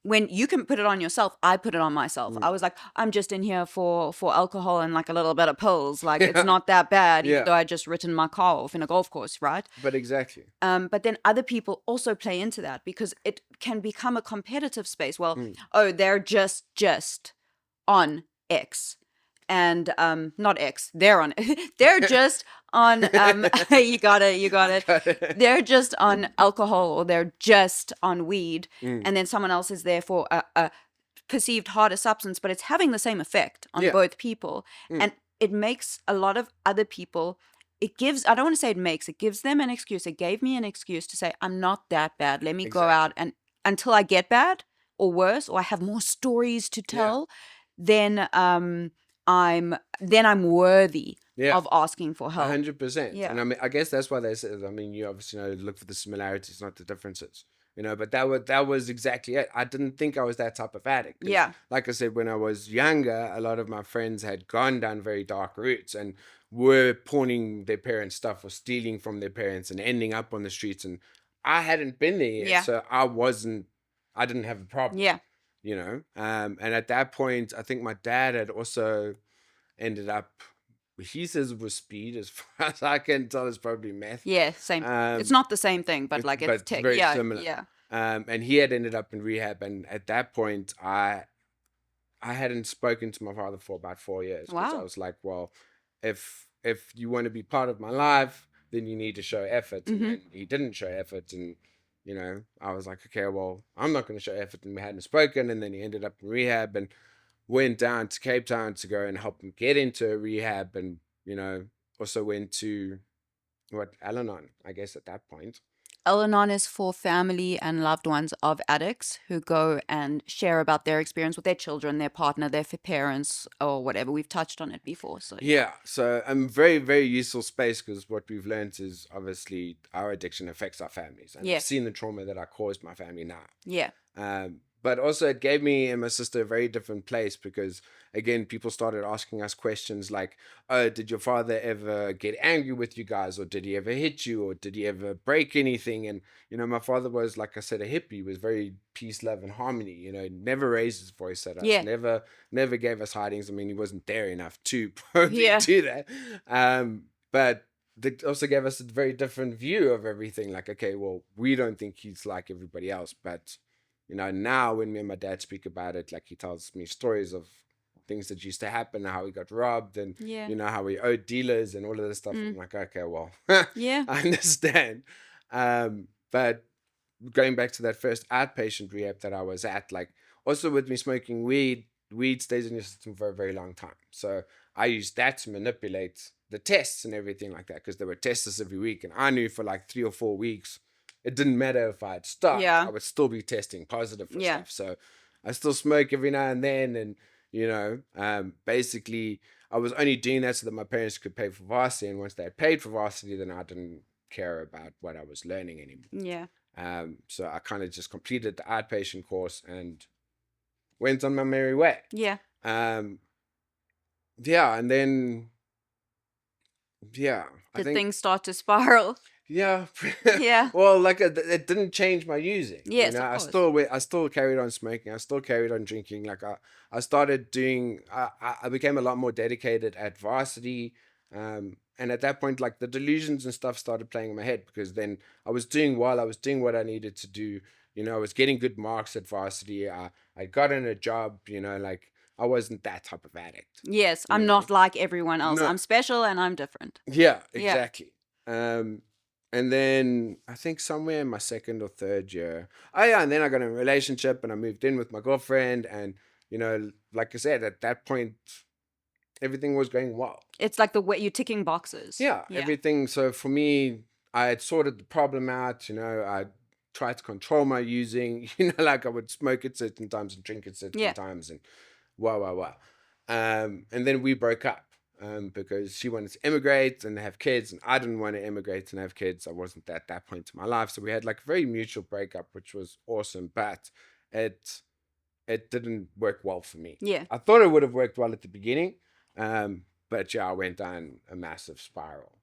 When you can put it on yourself, I put it on myself. I was like, I'm just in here for alcohol and like a little bit of pills. Like it's not that bad, even Yeah. though I just written my car off in a golf course, right? But exactly. But then other people also play into that because it can become a competitive space. Well, oh, they're just on X. And not X, they're on they're just on you got it. They're just on alcohol, or they're just on weed, and then someone else is there for a perceived harder substance, but it's having the same effect on Yeah. both people. And it makes a lot of other people, I don't want to say it gives them an excuse. It gave me an excuse to say, I'm not that bad. Let me go out, and until I get bad or worse, or I have more stories to tell, then I'm worthy of asking for help. 100%. Yeah. And I mean, I guess that's why they said, I mean, you obviously look for the similarities, not the differences. But that was exactly it. I didn't think I was that type of addict. 'Cause Yeah. Like I said, when I was younger, a lot of my friends had gone down very dark routes and were pawning their parents' stuff or stealing from their parents and ending up on the streets. And I hadn't been there yet. Yeah. So I didn't have a problem. Yeah. And at that point, I think my dad had also ended up, he says it was speed, as far as I can tell, it's probably meth. Yeah, same. It's not the same thing, but like it's very yeah, similar. yeah. And he had ended up in rehab, and at that point, I hadn't spoken to my father for about 4 years. 'Cause Wow. I was like, well, if you want to be part of my life, then you need to show effort. And he didn't show effort, and I was like, okay, well, I'm not going to show effort, and we hadn't spoken. And then he ended up in rehab and went down to Cape Town to go and help him get into a rehab, and also went to Al-Anon, I guess, at that point. Al-Anon is for family and loved ones of addicts who go and share about their experience with their children, their partner, their parents, or whatever. We've touched on it before. So, Yeah, so very, very useful space because what we've learned is obviously our addiction affects our families, and Yeah. I've seen the trauma that I caused my family now. Yeah. But also it gave me and my sister a very different place because again, people started asking us questions like, "Oh, did your father ever get angry with you guys, or did he ever hit you, or did he ever break anything?" And my father was, like I said, a hippie. He was very peace, love, and harmony. Never raised his voice at us. Yeah. Never gave us hidings. I mean, he wasn't there enough to probably Yeah. do that. But that also gave us a very different view of everything. Like, okay, well, we don't think he's like everybody else, but now when me and my dad speak about it, like he tells me stories of things that used to happen, how he got robbed, and Yeah. how he owed dealers and all of this stuff. Mm. I'm like, okay, well, Yeah. I understand. But going back to that first outpatient rehab that I was at, like also with me smoking weed stays in your system for a very long time. So I used that to manipulate the tests and everything like that because there were tests every week, and I knew for like 3 or 4 weeks it didn't matter if I had stopped, Yeah. I would still be testing positive for Yeah. stuff. So I still smoke every now and then, and basically I was only doing that so that my parents could pay for varsity, and once they had paid for varsity, then I didn't care about what I was learning anymore. Yeah. So I kind of just completed the outpatient course and went on my merry way. Yeah. Yeah, and then I Did think things start to spiral? yeah. Yeah. Well, like it didn't change my using. Yes, of I course. I still carried on smoking. I still carried on drinking. Like I started doing. I became a lot more dedicated at varsity. And at that point, like the delusions and stuff started playing in my head because then I was doing well. I was doing what I needed to do. I was getting good marks at varsity. I got in a job. Like I wasn't that type of addict. Yes, You I'm know? not like everyone else. No. I'm special and I'm different. Yeah, Yeah. exactly. And then I think somewhere in my second or third year, oh yeah, and then I got in a relationship and I moved in with my girlfriend, and like I said, at that point, everything was going well. It's like the way you're ticking boxes. Yeah, everything. So for me, I had sorted the problem out. I tried to control my using. Like I would smoke at certain times and drink at certain times, and wow. And then we broke up because she wanted to immigrate and have kids, and I didn't want to immigrate and have kids. I wasn't at that point in my life, so we had like a very mutual breakup, which was awesome, but it didn't work well for me. Yeah. I thought it would have worked well at the beginning, but yeah, I went down a massive spiral.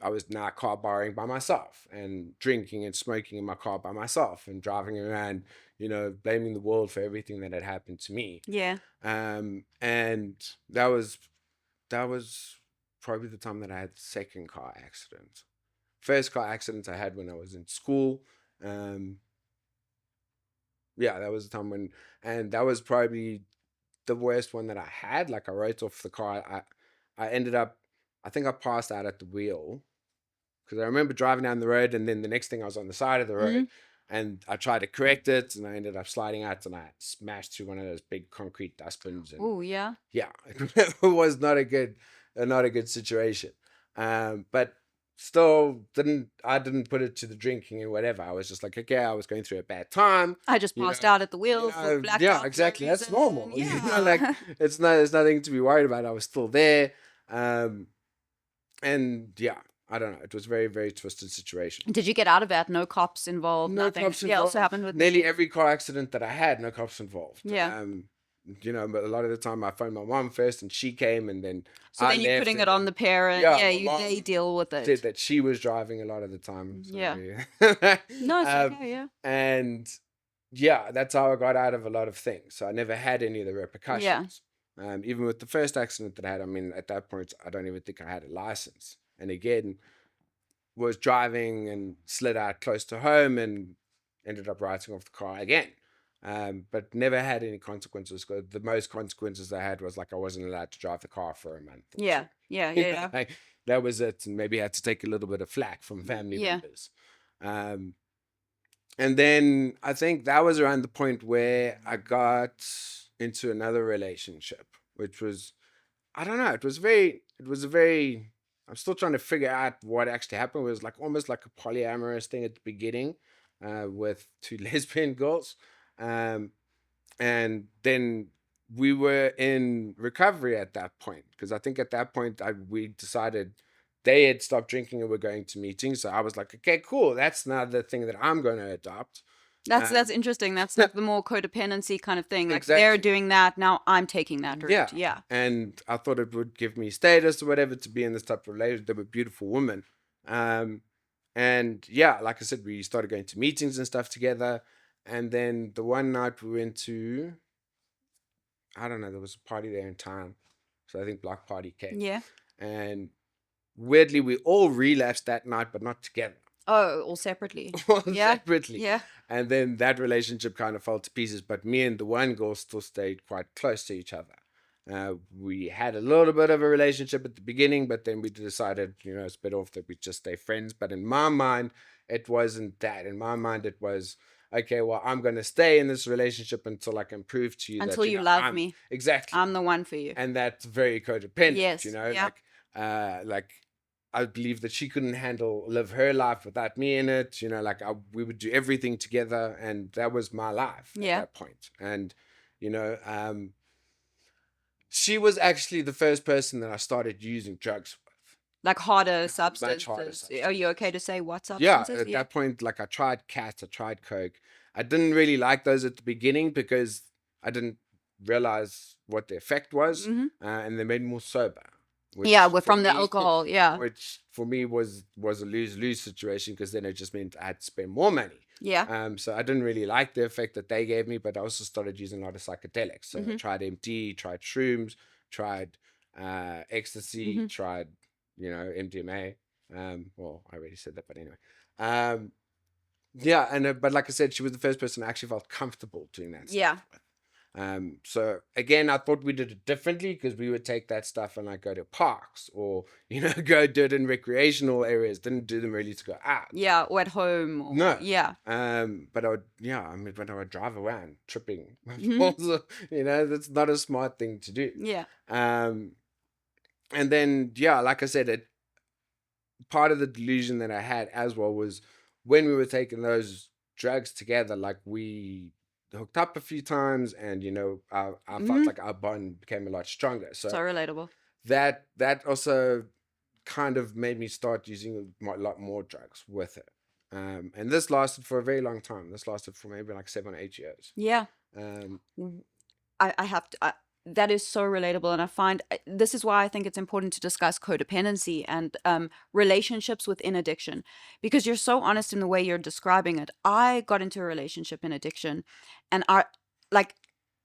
I was now car borrowing by myself and drinking and smoking in my car by myself and driving around, blaming the world for everything that had happened to me. Yeah. And that was probably the time that I had the second car accident. First car accident I had when I was in school. Yeah, that was the time and that was probably the worst one that I had. Like I wrote off the car. I ended up, I think I passed out at the wheel because I remember driving down the road, and then the next thing I was on the side of the road, and I tried to correct it, and I ended up sliding out, and I smashed through one of those big concrete dustbins. Oh yeah. Yeah, it was not a good situation. But still I didn't put it to the drinking and whatever. I was just like, okay, I was going through a bad time. I just passed out at the wheel for black. Yeah, exactly. That's normal. Yeah. Like there's nothing to be worried about. I was still there. And yeah, I don't know. It was very, very twisted situation. Did you get out of that? No cops involved. No nothing. cops Yeah, involved. also happened with Nearly every car accident that I had, no cops involved. Yeah. But a lot of the time I phoned my mom first, and she came, and then So then you're putting it on the parent. Yeah, they deal with it. Said that she was driving a lot of the time. So Yeah. yeah. No, it's okay. Yeah. And yeah, that's how I got out of a lot of things. So I never had any of the repercussions. Even with the first accident that I had, I mean, at that point, I don't even think I had a license. And again, was driving and slid out close to home and ended up writing off the car again. But never had any consequences. The most consequences I had was like I wasn't allowed to drive the car for a month. Yeah. Like, that was it. And maybe I had to take a little bit of flack from family members. And then I think that was around the point where I got into another relationship, which was, I don't know, it was a very, I'm still trying to figure out what actually happened. It was like almost like a polyamorous thing at the beginning, with two lesbian girls. Um, and then we were in recovery at that point, because I think at that point we decided they had stopped drinking and were going to meetings. So I was like, okay, cool. That's now the thing that I'm going to adopt. That's interesting. That's like the more codependency kind of thing. Like Exactly. they're doing that, now I'm taking that route. Yeah. Yeah. And I thought it would give me status or whatever to be in this type of relationship. They were beautiful women. And yeah, like I said, we started going to meetings and stuff together. And then the one night we went to, I don't know, there was a party there in town. So I think Block Party came. Yeah. And weirdly, we all relapsed that night, but not together. Oh, all separately. All Yeah. separately. Yeah. And then that relationship kind of fell to pieces, but me and the one girl still stayed quite close to each other. We had a little bit of a relationship at the beginning, but then we decided, it's better off that we just stay friends. But in my mind, it wasn't that. In my mind, it was, okay, well, I'm going to stay in this relationship until I can prove to you Until that, you love I'm, me. Exactly. I'm the one for you. And that's very codependent, Yes. Yeah. like I believe that she couldn't live her life without me in it. We would do everything together, and that was my life at that point. And, she was actually the first person that I started using drugs with. Like harder substances. Much harder substances. Are you okay to say what Yeah, substances? at that point, like I tried cat, I tried coke. I didn't really like those at the beginning because I didn't realize what the effect was, and they made me more sober. From the alcohol, yeah. Which for me was a lose-lose situation, because then it just meant I had to spend more money. Yeah. So I didn't really like the effect that they gave me, but I also started using a lot of psychedelics. So I tried MD, tried shrooms, tried ecstasy, tried, MDMA. Well, I already said that, but anyway. Yeah, but like I said, she was the first person I actually felt comfortable doing that stuff with. So again, I thought we did it differently, because we would take that stuff and like go to parks, or go do it in recreational areas. Didn't do them really to go out. Yeah, or at home. Or, no. Yeah. But I would, when I would drive around tripping, that's not a smart thing to do. Yeah. And then like I said, part of the delusion that I had as well was when we were taking those drugs together, like we hooked up a few times, and I felt like our bond became a lot stronger. So relatable. That also kind of made me start using a lot more drugs with it. And this lasted for a very long time. This lasted for maybe like 7 or 8 years. Yeah. I have to. That is so relatable, and I find this is why I think it's important to discuss codependency and relationships within addiction, because you're so honest in the way you're describing it. I got into a relationship in addiction, and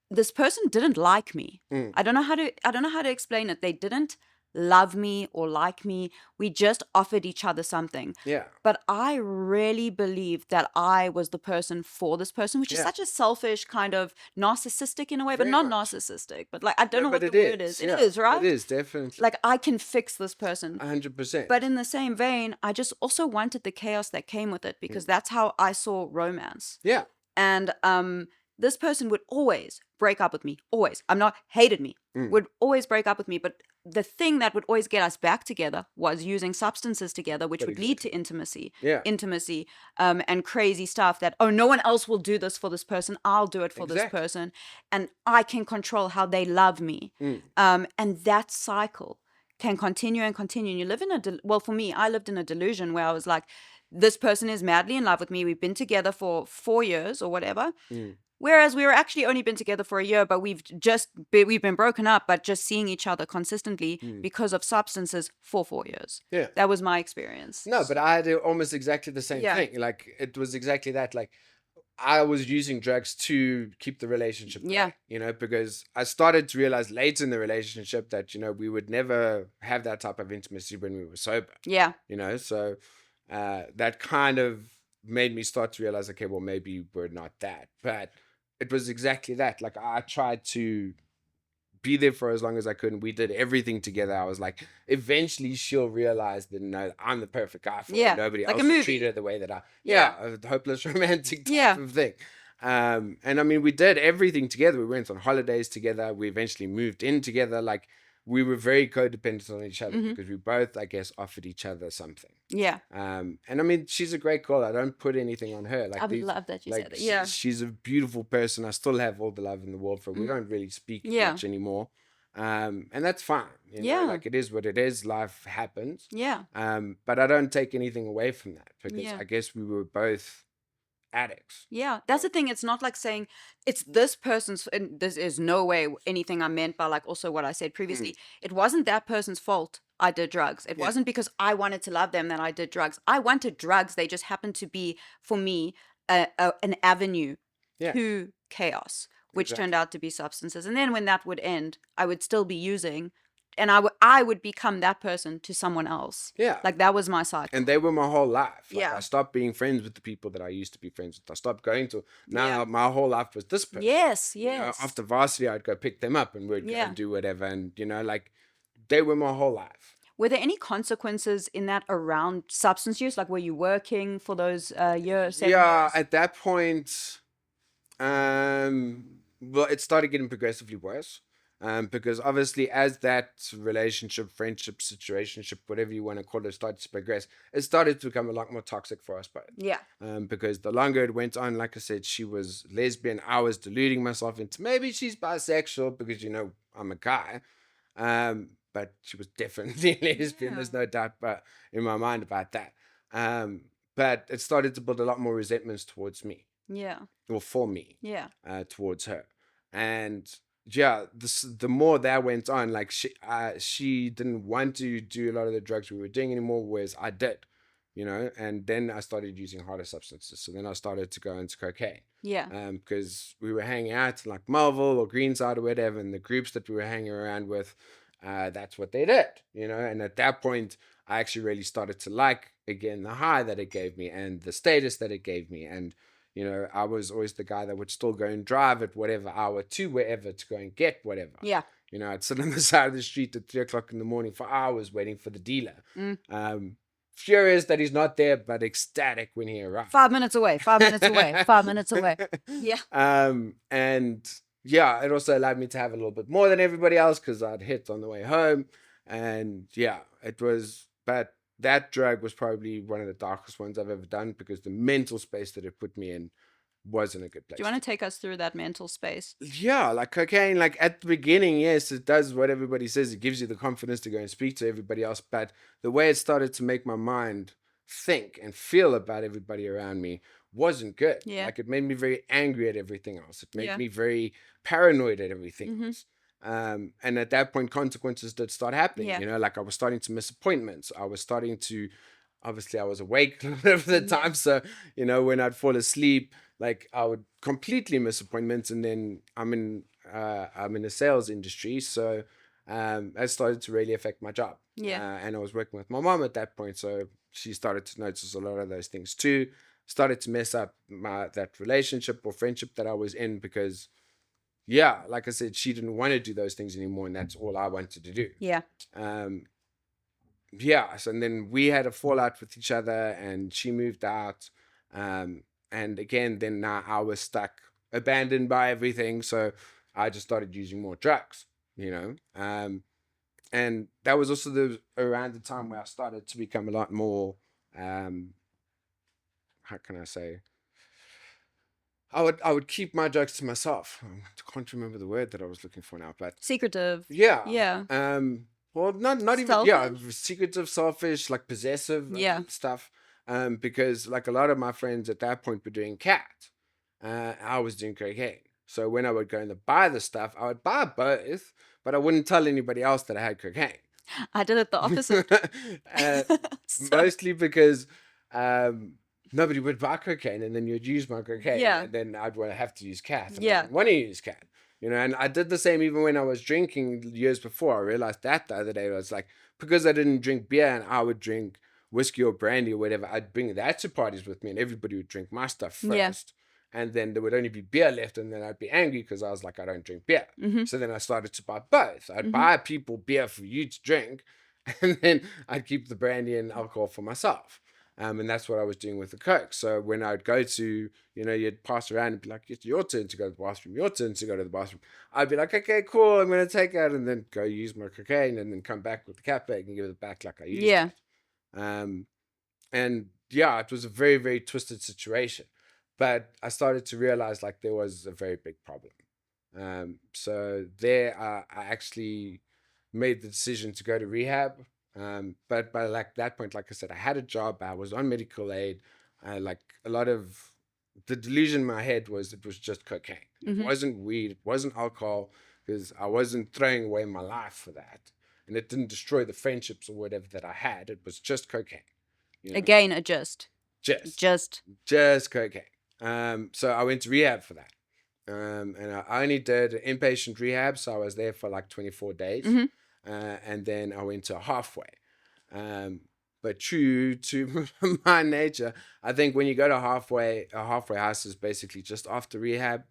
this person didn't like me. I don't know how to explain it. They didn't love me or like me. We just offered each other something. Yeah. But I really believed that I was the person for this person, which is such a selfish kind of narcissistic in a way, Very but not much. narcissistic. But I don't know what but the word is. Yeah, It is, right? It is, definitely. Like I can fix this person. 100%. But in the same vein, I just also wanted the chaos that came with it, because that's how I saw romance. Yeah. And this person would always break up with me. Always. Hated me. Would always break up with me. But the thing that would always get us back together was using substances together, which would lead to intimacy. Yeah. Intimacy, and crazy stuff that, no one else will do this for this person. I'll do it for this person. And I can control how they love me. And that cycle can continue and continue. And you live in for me, I lived in a delusion where I was like, this person is madly in love with me. We've been together for 4 years or whatever. Whereas we were actually only been together for a year, but we've been broken up, but just seeing each other consistently because of substances for 4 years. Yeah. That was my experience. No, but I had almost exactly the same thing. Like, it was exactly that. Like, I was using drugs to keep the relationship going, because I started to realize later in the relationship that, we would never have that type of intimacy when we were sober. Yeah. So that kind of made me start to realize, okay, well, maybe we're not that. But it was exactly that. Like, I tried to be there for as long as I could, and we did everything together. I was like, eventually she'll realize that I'm the perfect guy for her. Nobody like else will treat her the way that I a hopeless romantic type of thing. And I mean, we did everything together. We went on holidays together. We eventually moved in together. Like, we were very codependent on each other Mhm. because we both, I guess, offered each other something. Yeah. And I mean, she's a great girl. I don't put anything on her. I love that you said that. Like Yeah. she's a beautiful person. I still have all the love in the world for her. We Mhm. don't really speak Yeah. much anymore. And that's fine. You know, Yeah. like it is what it is. Life happens. Yeah. But I don't take anything away from that because Yeah. I guess we were both addicts. Yeah, that's the thing. It's not like saying it's this person's, and this is no way anything I meant by like also what I said previously. It wasn't that person's fault I did drugs. It Yeah. wasn't because I wanted to love them that I did drugs. I wanted drugs. They just happened to be, for me, an avenue Yeah. to chaos, which Exactly. turned out to be substances. And then when that would end, I would still be using, and I would become that person to someone else. Yeah. Like that was my cycle. And they were my whole life. Like, Yeah. I stopped being friends with the people that I used to be friends with. I stopped going to. Now Yeah. my whole life was this person. Yes, You know, yes. after varsity, I'd go pick them up and we'd go Yeah. and do whatever. And, you know, like they were my whole life. Were there any consequences in that around substance use? Like, were you working for those years? 7 Yeah, years? at that point, well, it started getting progressively worse. Because obviously, as that relationship, friendship, situationship, whatever you want to call it, started to progress, it started to become a lot more toxic for us both. Yeah. Because the longer it went on, like I said, she was lesbian. I was deluding myself into maybe she's bisexual because, you know, I'm a guy. But she was definitely lesbian. Yeah. There's no doubt but in my mind about that. But it started to build a lot more resentments towards me, Yeah. or for me, Yeah. towards her. And yeah, the more that went on, like she didn't want to do a lot of the drugs we were doing anymore, whereas I did, you know. And then I started using harder substances. So then I started to go into cocaine. Yeah. Because we were hanging out in like Marvel or Greenside or whatever, and the groups that we were hanging around with, that's what they did, you know. And at that point, I actually really started to like again the high that it gave me and the status that it gave me. And you know, I was always the guy that would still go and drive at whatever hour to wherever to go and get whatever. Yeah. You know, I'd sit on the side of the street at 3 o'clock in the morning for hours waiting for the dealer. Furious that he's not there, but ecstatic when he arrives. 5 minutes away. 5 minutes away. 5 minutes away. Yeah. And yeah, it also allowed me to have a little bit more than everybody else because I'd hit on the way home. And yeah, it was, but that drug was probably one of the darkest ones I've ever done because the mental space that it put me in wasn't a good place. Do you want to take us through that mental space? Yeah, like cocaine, like at the beginning, yes, it does what everybody says. It gives you the confidence to go and speak to everybody else. But the way it started to make my mind think and feel about everybody around me wasn't good. Yeah. Like it made me very angry at everything else. It made Yeah. me very paranoid at everything Mhm. else. And at that point, consequences did start happening. Yeah. You know, like I was starting to miss appointments. I was starting to, obviously, I was awake a lot of the Yeah. time. So, you know, when I'd fall asleep, like I would completely miss appointments. And then I'm in the sales industry, so that started to really affect my job. Yeah. And I was working with my mom at that point, so she started to notice a lot of those things too. Started to mess up that relationship or friendship that I was in because, yeah, like I said, she didn't want to do those things anymore, and that's all I wanted to do. Yeah. Yeah, so and then we had a fallout with each other, and she moved out. And again, then now I was stuck, abandoned by everything. So I just started using more drugs, you know. And that was also around the time where I started to become a lot more, how can I say? I would keep my drugs to myself. I can't remember the word that I was looking for now, but Secretive. yeah. Yeah. Well, not even, yeah, Selfish? secretive, selfish, like possessive Yeah. stuff. Because like a lot of my friends at that point were doing cat. I was doing cocaine. So when I would go and buy the stuff, I would buy both, but I wouldn't tell anybody else that I had cocaine. I did it the opposite. So- Mostly because nobody would buy cocaine, and then you'd use my cocaine, Yeah. and then I'd have to use cat. And I Yeah. didn't want to use cat. You know, and I did the same even when I was drinking years before. I realized that the other day. I was like, because I didn't drink beer and I would drink whiskey or brandy or whatever, I'd bring that to parties with me and everybody would drink my stuff first. Yeah. And then there would only be beer left, and then I'd be angry because I was like, I don't drink beer. Mhm. So then I started to buy both. I'd Mhm. buy people beer for you to drink, and then I'd keep the brandy and alcohol for myself. And that's what I was doing with the coke. So when I'd go to, you'd pass around and be like, it's your turn to go to the bathroom, your turn to go to the bathroom. I'd be like, okay, cool, I'm going to take that, and then go use my cocaine, and then come back with the cat bag and give it back like I used Yeah. it. And yeah, it was a very, very twisted situation. But I started to realize like there was a very big problem. So there I actually made the decision to go to rehab. But by like that point, like I said, I had a job, I was on medical aid. Like a lot of the delusion in my head was it was just cocaine. It wasn't weed, it wasn't alcohol, because I wasn't throwing away my life for that. And it didn't destroy the friendships or whatever that I had. It was just cocaine. Again, a just cocaine. So I went to rehab for that. And I only did inpatient rehab, so I was there for like 24 days. And then I went to a halfway. But true to my nature, I think when you go to a halfway house is basically just after rehab.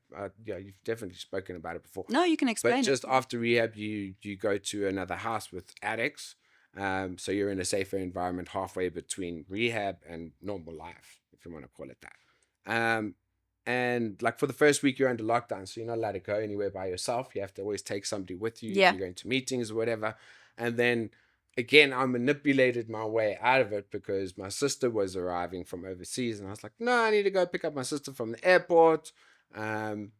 Yeah, you've definitely spoken about it before. No, you can explain But it. just after rehab, you go to another house with addicts. So you're in a safer environment halfway between rehab and normal life, if you want to call it that. And like for the first week, you're under lockdown, so you're not allowed to go anywhere by yourself. You have to always take somebody with you if you're going to meetings or whatever. And then again, I manipulated my way out of it because my sister was arriving from overseas, and I was like, no, I need to go pick up my sister from the airport. And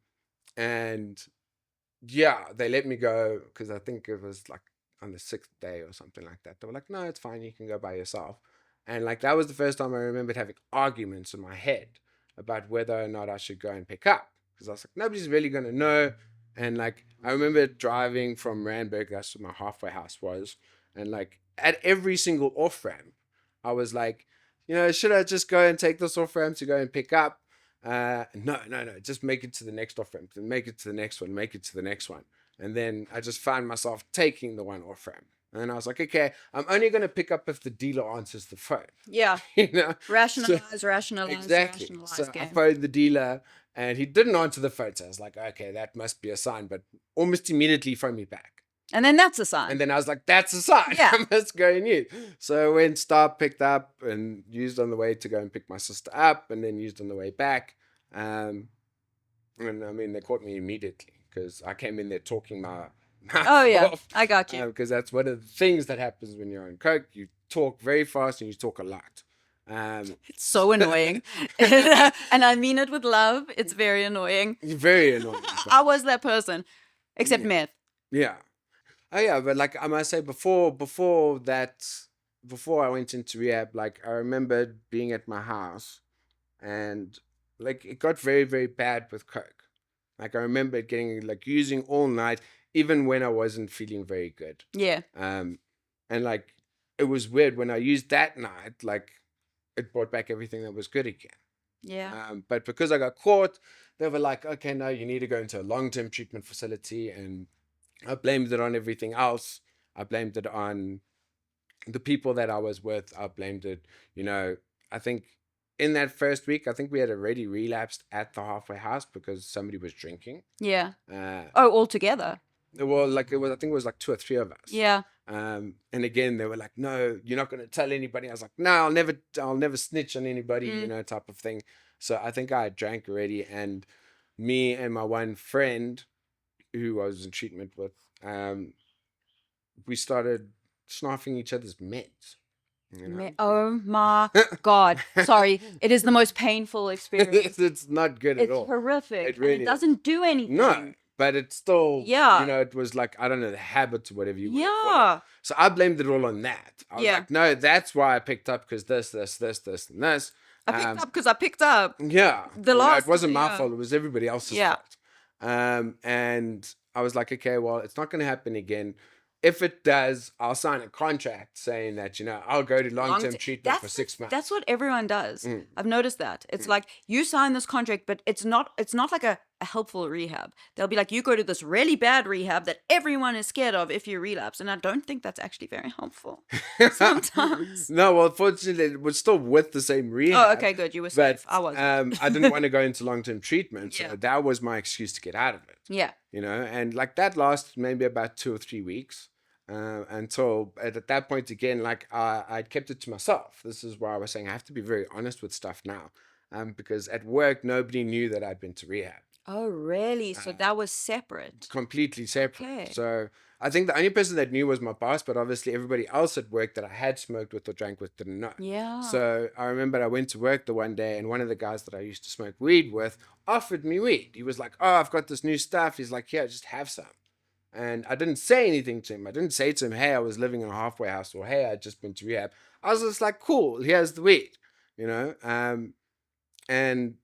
yeah, they let me go because I think it was like on the 6th day or something like that. They were like, no, it's fine, you can go by yourself. And like that was the first time I remembered having arguments in my head about whether or not I should go and pick up, because I was like, nobody's really going to know. And like I remember driving from Randburg, that's where my halfway house was, and like at every single off ramp I was like, should I just go and take this off ramp to go and pick up? No, just make it to the next off ramp, then make it to the next one, make it to the next one. And then I just found myself taking the one off ramp. And I was like, okay, I'm only going to pick up if the dealer answers the phone. Yeah. Rationalize. Exactly. So game. I phoned the dealer and he didn't answer the phone. So I was like, okay, that must be a sign. But almost immediately he phoned me back. And then that's a sign. And then I was like, that's a sign. Yeah. I must go and use. So I went, stopped, picked up, and used on the way to go and pick my sister up, and then used on the way back. And I mean, they caught me immediately because I came in there talking my oh yeah, off, I got you. Because that's one of the things that happens when you're on coke. You talk very fast and you talk a lot. It's so annoying. And I mean it with love. It's very annoying. Very annoying. I was that person, except meth. Yeah. Oh yeah, but like I must say, before I went into rehab, like I remember being at my house, and like it got very, very bad with coke. Like I remember getting like using all night, even when I wasn't feeling very good. Yeah. And like it was weird when I used that night, like it brought back everything that was good again. Yeah. But because I got caught, they were like, okay, no, you need to go into a long-term treatment facility, and I blamed it on everything else. I blamed it on the people that I was with. I blamed it, I think in that first week, I think we had already relapsed at the halfway house because somebody was drinking. Yeah. All together. Well, like I think it was like 2 or 3 of us. Yeah. And again, they were like, no, you're not going to tell anybody. I was like, no, I'll never snitch on anybody, type of thing. So I think I drank already, and me and my one friend who I was in treatment with, we started snuffing each other's meds. Oh my God. Sorry. It is the most painful experience. It's not good at all. It's horrific. It really it doesn't do anything. No, but it's still, yeah. It was like, I don't know, the habits or whatever you want to call Yeah. it. So I blamed it all on that. I was like, no, that's why I picked up, because this, and this. I picked up because I picked up. Yeah. It wasn't my fault. It was everybody else's fault. And I was like, okay, well, it's not going to happen again. If it does, I'll sign a contract saying that, I'll go to long-term treatment for 6 months. That's what everyone does. I've noticed that. It's like you sign this contract, but it's not like a helpful rehab. They'll be like, you go to this really bad rehab that everyone is scared of if you relapse. And I don't think that's actually very helpful sometimes. No, well, fortunately, it was still with the same rehab. Oh, okay, good. You were safe. I wasn't. I didn't want to go into long-term treatment. So that was my excuse to get out of it. Yeah. And like that lasted maybe about 2 or 3 weeks. until at that point again, like I'd kept it to myself. This is why I was saying I have to be very honest with stuff now, because at work nobody knew that I'd been to rehab. Oh, really? So that was separate. Completely separate. Okay. So I think the only person that knew was my boss, but obviously everybody else at work that I had smoked with or drank with didn't know. Yeah. So I remember I went to work the one day, and one of the guys that I used to smoke weed with offered me weed. He was like, "Oh, I've got this new stuff." He's like, "Yeah, just have some." And I didn't say anything to him. I didn't say to him, "Hey, I was living in a halfway house," or "Hey, I'd just been to rehab." I was just like, "Cool, here's the weed," you know. And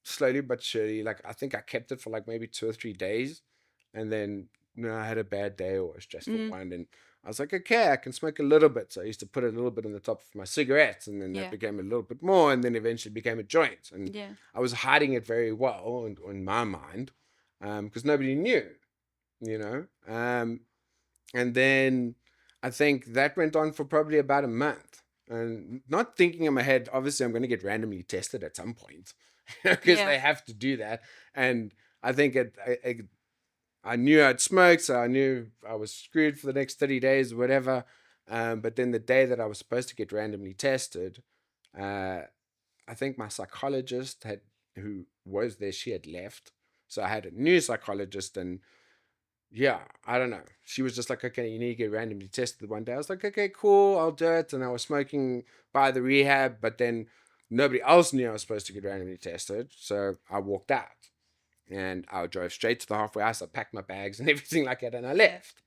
slowly but surely, like I think I kept it for like maybe 2 or 3 days, and then I had a bad day or a stressful one, and I was like, okay, I can smoke a little bit. So I used to put a little bit on the top of my cigarettes, and then that became a little bit more, and then eventually became a joint. And I was hiding it very well in my mind, because nobody knew, you know. And then I think that went on for probably about a month, and not thinking in my head, obviously I'm going to get randomly tested at some point, because they have to do that. And I think I knew I'd smoked, so I knew I was screwed for the next 30 days or whatever. But then the day that I was supposed to get randomly tested, I think my psychologist who was there, she had left. So I had a new psychologist, and yeah, I don't know. She was just like, okay, you need to get randomly tested one day. I was like, okay, cool, I'll do it. And I was smoking by the rehab, but then nobody else knew I was supposed to get randomly tested. So I walked out, and I drove straight to the halfway house. I packed my bags and everything like that, and I left,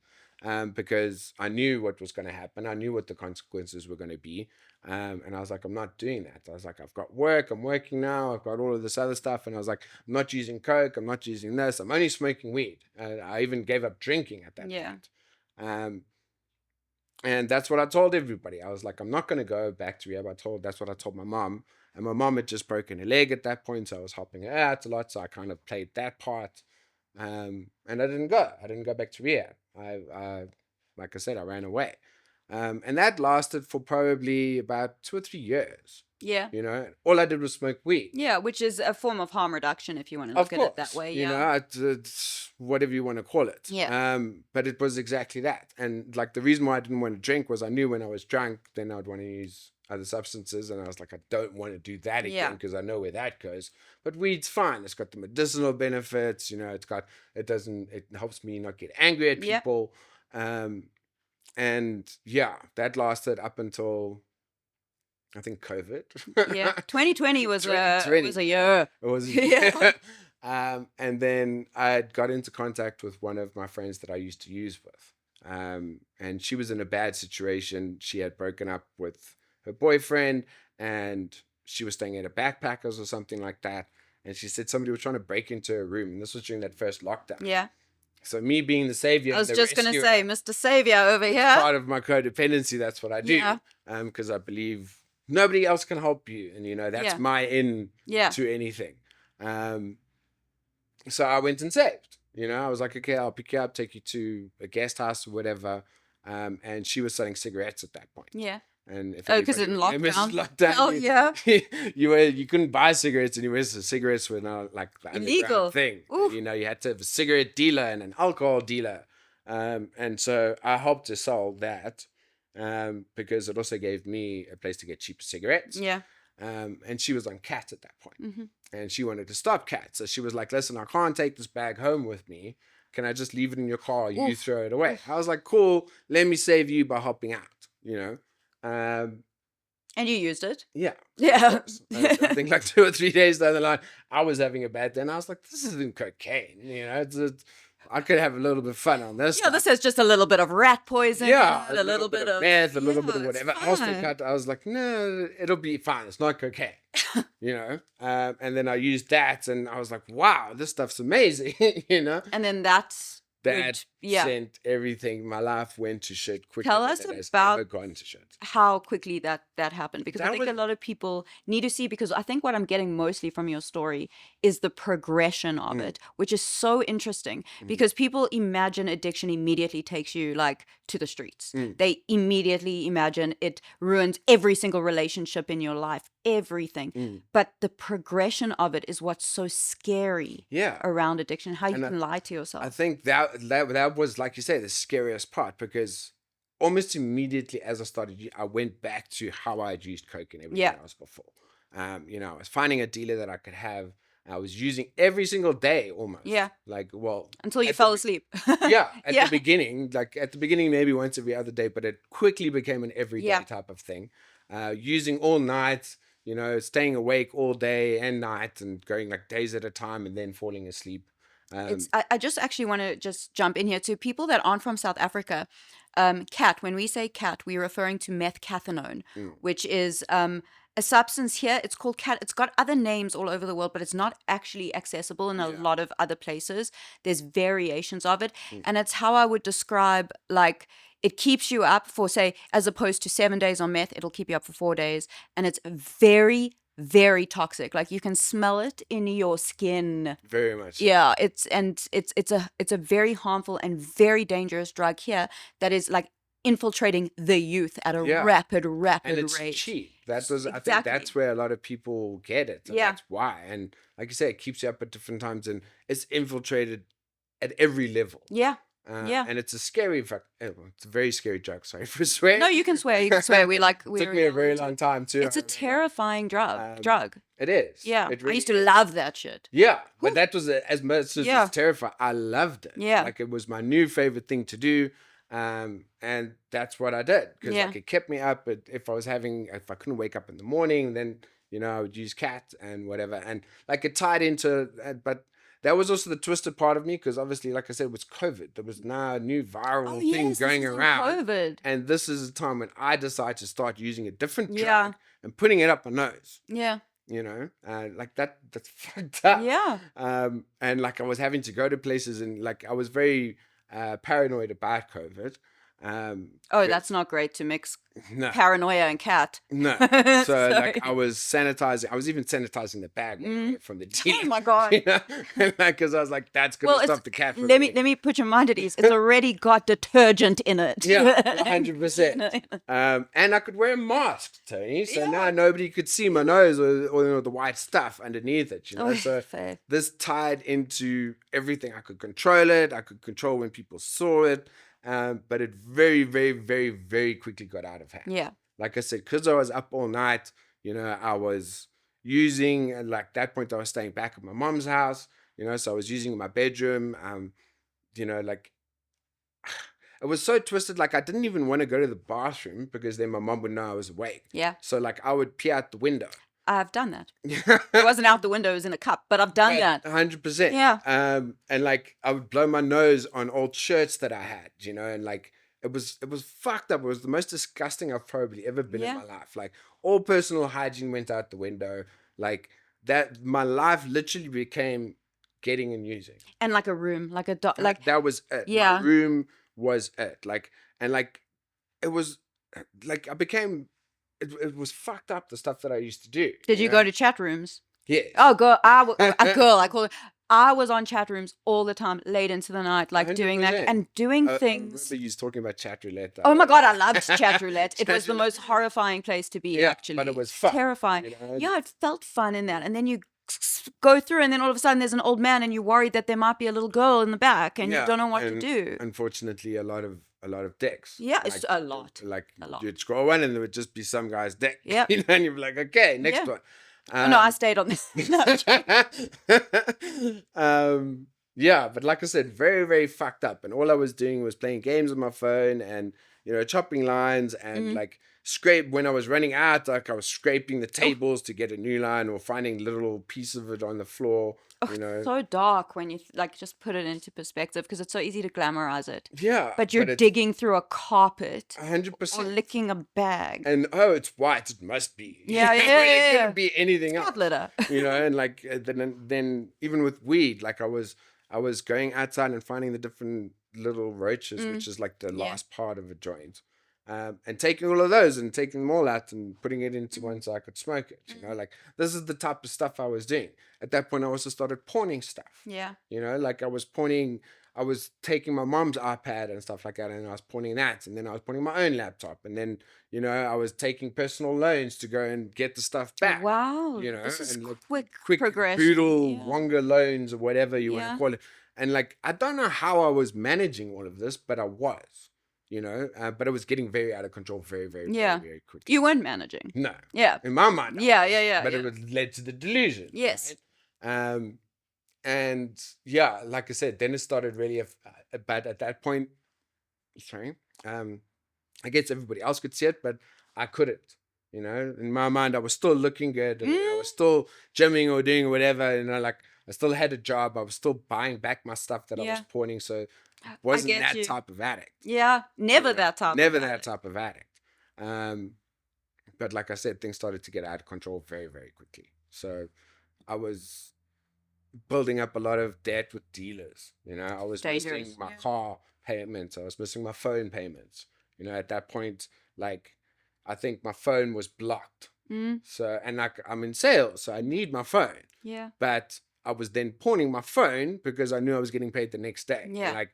because I knew what was going to happen. I knew what the consequences were going to be. And I was like, I'm not doing that. I was like, I've got work. I'm working now. I've got all of this other stuff. And I was like, I'm not using coke. I'm not using this. I'm only smoking weed. And I even gave up drinking at that point. And that's what I told everybody. I was like, I'm not going to go back to rehab. That's what I told my mom. And my mom had just broken her leg at that point, so I was helping her out a lot. So I kind of played that part. And I didn't go. I didn't go back to rehab. I like I said, I ran away. And that lasted for probably about 2 or 3 years. Yeah. You know, all I did was smoke weed. Yeah, which is a form of harm reduction if you want to look at it that way. You know, it's whatever you want to call it. Yeah. But it was exactly that. And like the reason why I didn't want to drink was I knew when I was drunk, then I'd want to use other substances. And I was like, I don't want to do that again because I know where that goes. But weed's fine. It's got the medicinal benefits. You know, it helps me not get angry at people. And yeah, that lasted up until I think COVID. Yeah, 2020 was a year. It was a year. And then I got into contact with one of my friends that I used to use with. And she was in a bad situation. She had broken up with her boyfriend, and she was staying at a backpackers or something like that. And she said somebody was trying to break into her room. And this was during that first lockdown. Yeah. So me being the savior, I was just going to say, Mr. Savior over here. Part of my codependency, that's what I do. Because I believe nobody else can help you. And, you know, that's my in to anything. So I went and saved. You know, I was like, okay, I'll pick you up, take you to a guest house or whatever. And she was selling cigarettes at that point. Yeah. And because in lockdown. Oh yeah. you couldn't buy cigarettes anywhere, so cigarettes were not like the illegal thing. You know, you had to have a cigarette dealer and an alcohol dealer. And so I helped to sell that, because it also gave me a place to get cheaper cigarettes. Yeah. And she was on cat at that point. And she wanted to stop cat. So she was like, listen, I can't take this bag home with me. Can I just leave it in your car? You throw it away. I was like, cool, let me save you by helping out, you know. And you used it? Yeah. Yeah. I think like 2 or 3 days down the line, I was having a bad day, and I was like, this isn't cocaine, you know. I could have a little bit of fun on this. Yeah, this has just a little bit of rat poison. Yeah. A little bit of meth, a little bit of whatever else they cut. I was like, no, it'll be fine. It's not cocaine, you know. And then I used that, and I was like, wow, this stuff's amazing, you know. And then that sent everything. My life went to shit quickly. Tell us about gone to shit. How quickly that happened, because I think a lot of people need to see, because I think what I'm getting mostly from your story is the progression of it, which is so interesting, because people imagine addiction immediately takes you like to the streets. They immediately imagine it ruins every single relationship in your life, everything. But the progression of it is what's so scary around addiction, how you can lie to yourself. I think that that was, like you say, the scariest part, because almost immediately as I started, I went back to how I'd used coke and everything else before. I was finding a dealer that I could have. I was using every single day almost. Yeah. Like, well, until you fell asleep. yeah, at the beginning, maybe once every other day, but it quickly became an everyday type of thing. Using all night, staying awake all day and night, and going like days at a time, and then falling asleep. I just actually want to just jump in here to people that aren't from South Africa. Cat, when we say cat, we're referring to methcathinone, which is a substance here. It's called cat. It's got other names all over the world, but it's not actually accessible in a lot of other places. There's variations of it. And it's how I would describe, like, it keeps you up for, say, as opposed to 7 days on meth, it'll keep you up for 4 days. And it's very, very toxic. Like, you can smell it in your skin. Very much. Yeah, it's a very harmful and very dangerous drug here that is like infiltrating the youth at a rapid and it's rate. cheap. I think that's where a lot of people get it. And that's why. And like you say, it keeps you up at different times, and it's infiltrated at every level. Yeah. And it's a it's a very scary drug. Sorry for swearing. No, you can swear. You can swear. It took me a very long time too. It's a terrifying drug. It is. Yeah. It really I used to love that shit. Yeah, but that was as much as it's terrifying. I loved it. Yeah. Like, it was my new favorite thing to do. And that's what I did, because like, it kept me up. If I couldn't wake up in the morning, then I would use cat and whatever, and like it tied into. But that was also the twisted part of me, because obviously, like I said, it was COVID. There was now a new viral thing going around, COVID. And this is a time when I decided to start using a different drug and putting it up my nose. Yeah. Like that's fucked up. Yeah. And like, I was having to go to places, and like, I was very paranoid about COVID. That's not great to mix paranoia and cat. No. So like, I was sanitizing. I was even sanitizing the bag from the tea. Oh my God. Because I was like, that's gonna stop the cat from let me put your mind at ease. It's already got detergent in it. Yeah, 100%. And I could wear a mask, Tony. So now nobody could see my nose or the white stuff underneath it. So this tied into everything. I could control it. I could control when people saw it. But it very, very, very, very quickly got out of hand. Yeah. Like I said, because I was up all night, I was using, and like that point I was staying back at my mom's house, so I was using my bedroom. Like, it was so twisted. Like, I didn't even want to go to the bathroom, because then my mom would know I was awake. Yeah. So like, I would pee out the window. I've done that. It wasn't out the window, it was in a cup, but I've done that. 100%. Yeah. And like, I would blow my nose on old shirts that I had, and like, it was fucked up. It was the most disgusting I've probably ever been in my life. Like, all personal hygiene went out the window. Like, that, my life literally became getting and using. And like a room, like a like that was it. Yeah. My room was it. Like, and like, it was like, I became. It was fucked up, the stuff that I used to do. Did you go to chat rooms? Yeah. Oh, girl, I call it. I was on chat rooms all the time, late into the night, like 100%. Doing that and doing things. I remember you talking about chat roulette. Oh my God, I loved chat roulette. It was the most horrifying place to be, actually. But it was fun. Terrifying. Yeah, it felt fun in that. And then you go through, and then all of a sudden there's an old man, and you're worried that there might be a little girl in the back, and you don't know what to do. Unfortunately, a lot of dicks. Yeah, it's a lot. Like, you'd scroll one, and there would just be some guy's dick. Yeah. And you'd be like, okay, next one. No, I stayed on this. Yeah, but like I said, very, very fucked up. And all I was doing was playing games on my phone, and chopping lines, and like, when I was running out, like, I was scraping the tables to get a new line, or finding little piece of it on the floor. It's so dark when you like just put it into perspective, because it's so easy to glamorize it. Yeah. But you're digging through a carpet. 100%. Or licking a bag. And it's white, it must be. Yeah. It couldn't be anything else. Cat litter. And like, then even with weed, like, I was going outside and finding the different little roaches, which is like the last part of a joint. And taking all of those and taking them all out and putting it into one so I could smoke it. Like, this is the type of stuff I was doing. At that point, I also started pawning stuff. Yeah. Like, I was taking my mom's iPad and stuff like that, and I was pawning that, and then I was pawning my own laptop, and then I was taking personal loans to go and get the stuff back. Wow. This is and quick quick progression. Boodle, Wonga loans, or whatever you want to call it. And like, I don't know how I was managing all of this, but I was, but it was getting very out of control very, very, Yeah. very, very quickly. You weren't managing. No. Yeah. In my mind. I Yeah, was, yeah, yeah, But yeah. it was led to the delusion. Yes. Right? And yeah, like I said, then it started really, but at that point, sorry, I guess everybody else could see it, but I couldn't. In my mind, I was still looking good, and I was still gymming or doing whatever. Like I still had a job. I was still buying back my stuff that I was Yeah. pawning. So wasn't get that you. type of addict. Yeah, never that type. Never of that addict. type of addict. But like I said, things started to get out of control very, very quickly. So I was building up a lot of debt with dealers. I was Dangerous, missing my yeah. car payments. I was missing my phone payments. At that point, like, I think my phone was blocked. So, and like, I'm in sales, so I need my phone. Yeah. But I was then pawning my phone because I knew I was getting paid the next day. Yeah. And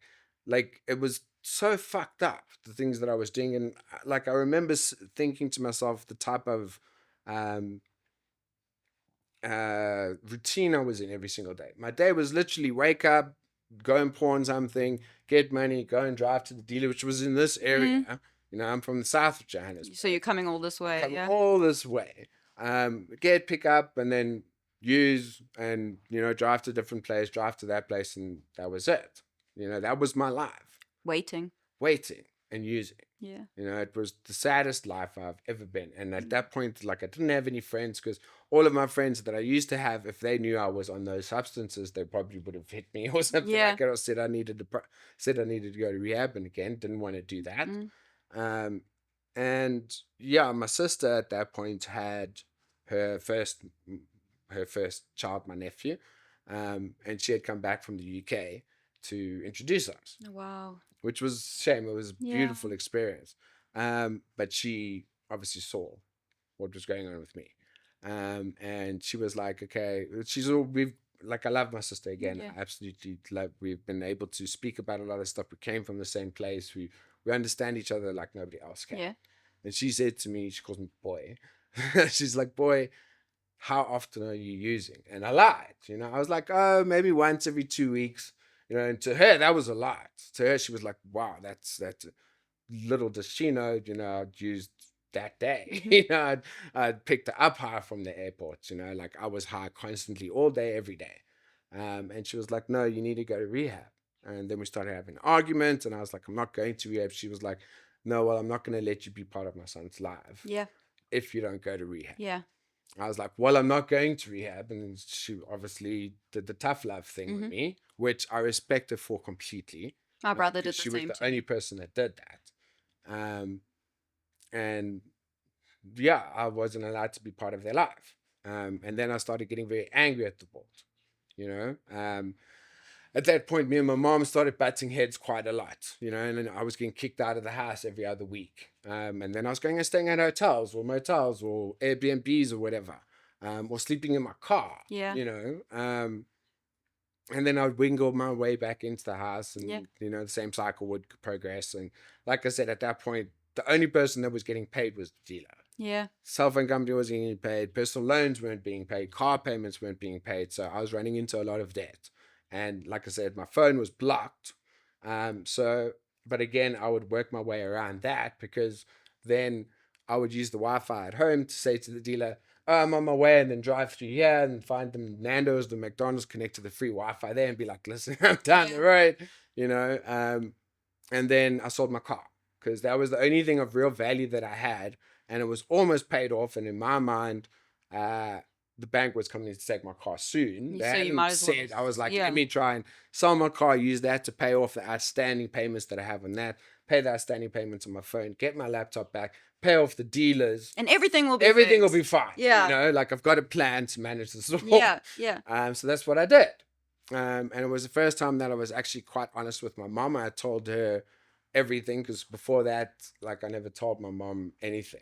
like it was so fucked up, the things that I was doing. And like, I remember thinking to myself, the type of routine I was in every single day. My day was literally wake up, go and pawn something, get money, go and drive to the dealer, which was in this area. I'm from the south of Johannesburg. So you're coming all this way, yeah? All this way. Pick up, and then use, and drive to a different place, drive to that place, and that was it. That was my life. Waiting And using. Yeah. It was the saddest life I've ever been. And at that point, like, I didn't have any friends, because all of my friends that I used to have, if they knew I was on those substances, they probably would have hit me or something like that, or said I needed to go to rehab, and again, didn't want to do that. And yeah, my sister at that point had her first child, my nephew, and she had come back from the UK to introduce us. Wow. Which was a shame. It was a beautiful experience. But she obviously saw what was going on with me. And she was like, okay, I love my sister again. I absolutely love, we've been able to speak about a lot of stuff. We came from the same place. We understand each other like nobody else can. Yeah. And she said to me, she calls me boy. She's like, boy, how often are you using? And I lied. I was like, oh, maybe once every 2 weeks. And to her, that was a lot. To her, she was like, wow, that's little does she know, I'd used that day. I'd picked her up high from the airport, like I was high constantly all day, every day. And she was like, no, you need to go to rehab. And then we started having an argument, and I was like, I'm not going to rehab. She was like, no, well, I'm not going to let you be part of my son's life. Yeah. If you don't go to rehab. Yeah. I was like, well, I'm not going to rehab. And she obviously did the tough love thing with me, which I respect her for completely. My brother did the same. She was the too. only person that did that. And yeah, I wasn't allowed to be part of their life. And then I started getting very angry at the world, At that point, me and my mom started butting heads quite a lot, and then I was getting kicked out of the house every other week. And then I was going and staying at hotels or motels or Airbnbs or whatever, or sleeping in my car, and then I'd wiggle my way back into the house, and, the same cycle would progress. And like I said, at that point, the only person that was getting paid was the dealer. Yeah. Cell phone company wasn't getting paid. Personal loans weren't being paid. Car payments weren't being paid. So I was running into a lot of debt. And like I said, my phone was blocked. But again, I would work my way around that, because then I would use the Wi-Fi at home to say to the dealer, oh, I'm on my way, and then drive through here and find the Nando's, the McDonald's, connect to the free Wi-Fi there, and be like, listen, I'm down the road, and then I sold my car, because that was the only thing of real value that I had, and it was almost paid off. And in my mind, the bank was coming to take my car soon. They hadn't said. I was like, let me try and sell my car, use that to pay off the outstanding payments that I have on that, pay the outstanding payments on my phone, get my laptop back, pay off the dealers, and everything will be fine. Yeah. Like, I've got a plan to manage this all. Yeah. So that's what I did. And it was the first time that I was actually quite honest with my mom. I told her everything, because before that, like, I never told my mom anything.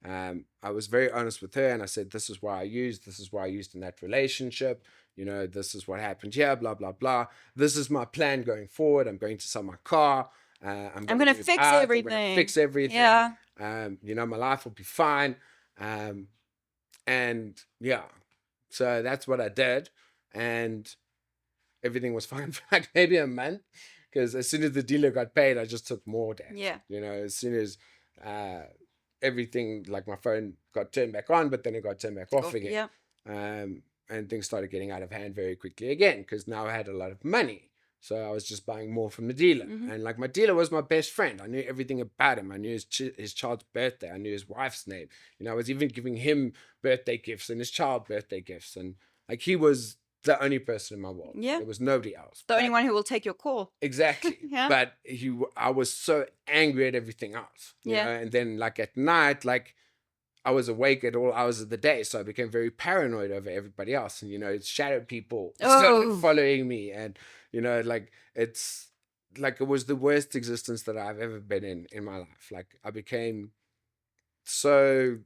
I was very honest with her, and I said, this is why I used, in that relationship, this is what happened here, blah, blah, blah. This is my plan going forward. I'm going to sell my car. I'm going to fix everything. I'm going to fix everything. Yeah. My life will be fine. And yeah, so that's what I did. And everything was fine for like maybe a month, because as soon as the dealer got paid, I just took more debt. Yeah. You know, as soon as everything, like my phone got turned back on, but then it got turned back off again. Yeah. And things started getting out of hand very quickly again, because now I had a lot of money. So I was just buying more from the dealer. And like my dealer was my best friend. I knew everything about him. I knew his child's birthday. I knew his wife's name. You know, I was even giving him birthday gifts and his child birthday gifts. And like he was the only person in my world. Yeah. There was nobody else. The only one who will take your call. Exactly. Yeah. But I was so angry at everything else. You know? And then like at night, like I was awake at all hours of the day, so I became very paranoid over everybody else, and you know, it's shadow people started following me, and you know, like it's like it was the worst existence that I've ever been in my life. Like I became so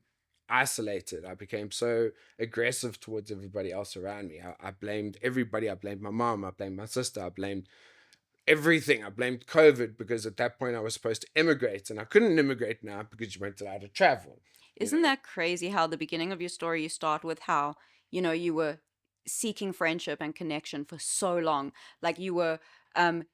isolated. I became so aggressive towards everybody else around me. I blamed everybody. I blamed my mom. I blamed my sister. I blamed everything. I blamed COVID, because at that point I was supposed to immigrate, and I couldn't immigrate now because you weren't allowed to travel. Isn't that crazy how the beginning of your story, you start with how, you know, you were seeking friendship and connection for so long. Like you were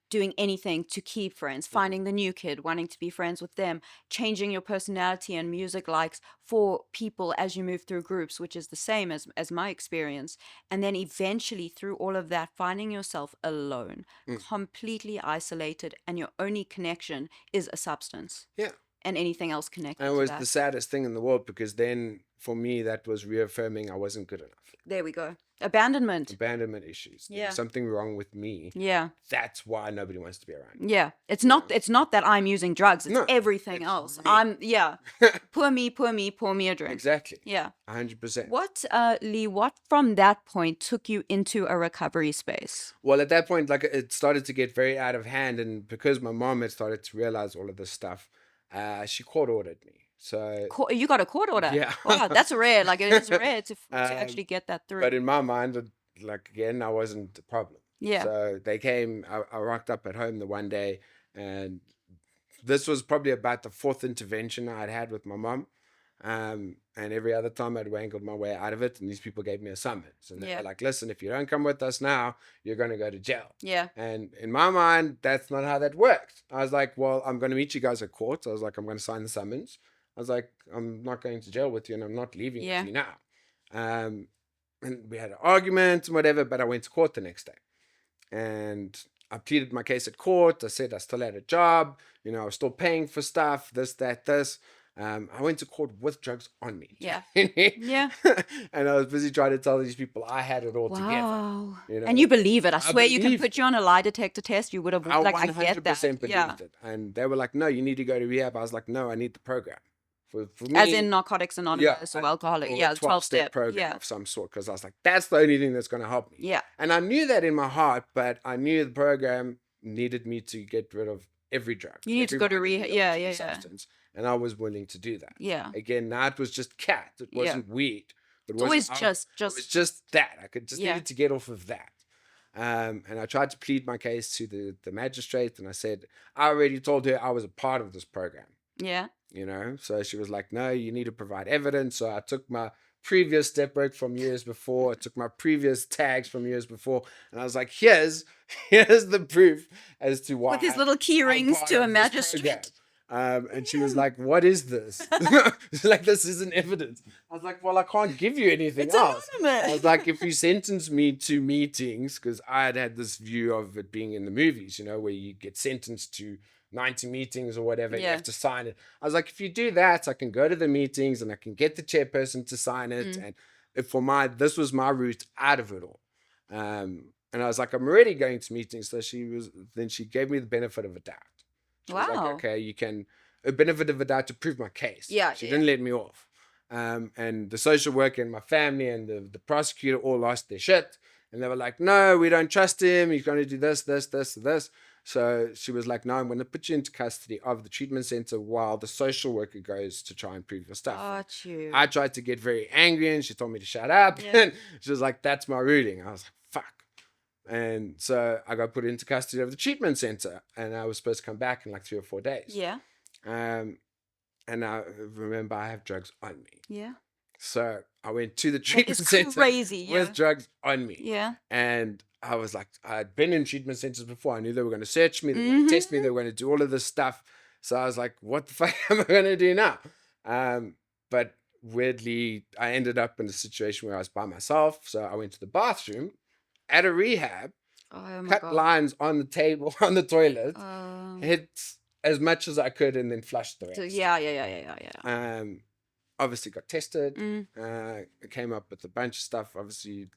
doing anything to keep friends, finding the new kid, wanting to be friends with them, changing your personality and music likes for people as you move through groups, which is the same as my experience. And then eventually through all of that, finding yourself alone, completely isolated, and your only connection is a substance. Yeah. And anything else connected and it was to that. the saddest thing in the world, because then for me that was reaffirming I wasn't good enough. There we go. Abandonment. Abandonment issues. Yeah. There's something wrong with me. Yeah. That's why nobody wants to be around me. Yeah. It's not that I'm using drugs. It's No, everything it's else. me. Pour me a drink. Exactly. Yeah. 100%. What, Lee, what from that point took you into a recovery space? Well, at that point, like it started to get very out of hand, and because my mom had started to realize all of this stuff, she court ordered me. So You got a court order? Yeah. Wow, that's rare. Like, it is rare to actually get that through. But in my mind, like again, I wasn't the problem. Yeah. So they came. I rocked up at home the one day, and this was probably about the fourth intervention I'd had with my mom. And every other time I'd wangled my way out of it, and these people gave me a summons. And they were like, listen, if you don't come with us now, you're going to go to jail. Yeah. And in my mind, that's not how that worked. I was like, well, I'm going to meet you guys at court. I was like, I'm going to sign the summons. I was like, I'm not going to jail with you, and I'm not leaving with you now. And we had an argument and whatever, but I went to court the next day. And I pleaded my case at court. I said I still had a job. You know, I was still paying for stuff, this, that, this. I went to court with drugs on me. Yeah. Yeah. And I was busy trying to tell these people I had it all together. Wow. You know? And you believe it. I swear you can believed put you on a lie detector test. You would have, like, I get that. 100% believed it. And they were like, no, you need to go to rehab. I was like, no, I need the program. For me, as in Narcotics Anonymous or Alcoholic. Or Yeah, a 12-step program of some sort. Because I was like, that's the only thing that's going to help me. Yeah. And I knew that in my heart, but I knew the program needed me to get rid of every drug. You need to go to rehab. Yeah. Substance. And I was willing to do that. Yeah. Again, now it was just cat. It wasn't weed. It was just. It was just that. I could just needed to get off of that. And I tried to plead my case to the magistrate, and I said, I already told her I was a part of this program. Yeah. You know, so she was like, no, you need to provide evidence. So I took my previous step work from years before. I took my previous tags from years before. And I was like, here's the proof as to why. With his little key rings to a magistrate. And she was like, what is this? She's like, this isn't evidence. I was like, well, I can't give you anything else. Anonymous. I was like, if you sentence me to meetings, because I had this view of it being in the movies, you know, where you get sentenced to 90 meetings or whatever, you have to sign it. I was like, if you do that, I can go to the meetings and I can get the chairperson to sign it. And this was my route out of it all. And I was like, I'm already going to meetings. So she gave me the benefit of a doubt. She was like, okay, you can, a benefit of a doubt to prove my case. Yeah. She didn't let me off. And the social worker and my family and the prosecutor all lost their shit. And they were like, no, we don't trust him. He's going to do this, this, this, this. So she was like, no, I'm going to put you into custody of the treatment center while the social worker goes to try and prove your stuff. Got you. I tried to get very angry and she told me to shut up. And she was like, that's my ruling. I was like, fuck. And so I got put into custody of the treatment center and I was supposed to come back in like 3 or 4 days. Yeah. And I remember I have drugs on me. Yeah. So I went to the treatment center crazy, with drugs on me. Yeah. And I was like, I'd been in treatment centers before. I knew they were going to search me, they were going to test me, they were going to do all of this stuff. So I was like, what the fuck am I going to do now? But weirdly, I ended up in a situation where I was by myself. So I went to the bathroom at a rehab, Oh my cut God. lines on the table, on the toilet, Oh. hit as much as I could, and then flushed the rest. So, yeah. Obviously got tested. Mm. It came up with a bunch of stuff. Obviously,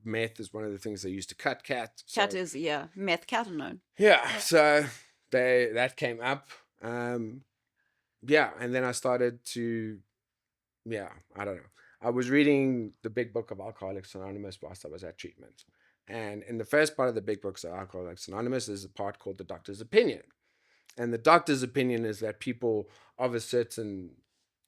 meth is one of the things they use to cut cat. Cat is, methcathinone. Yeah, so that came up. Yeah, and then I started to, I don't know. I was reading the big book of Alcoholics Anonymous whilst I was at treatment. And in the first part of the big books of Alcoholics Anonymous, there's a part called the doctor's opinion. And the doctor's opinion is that people of a certain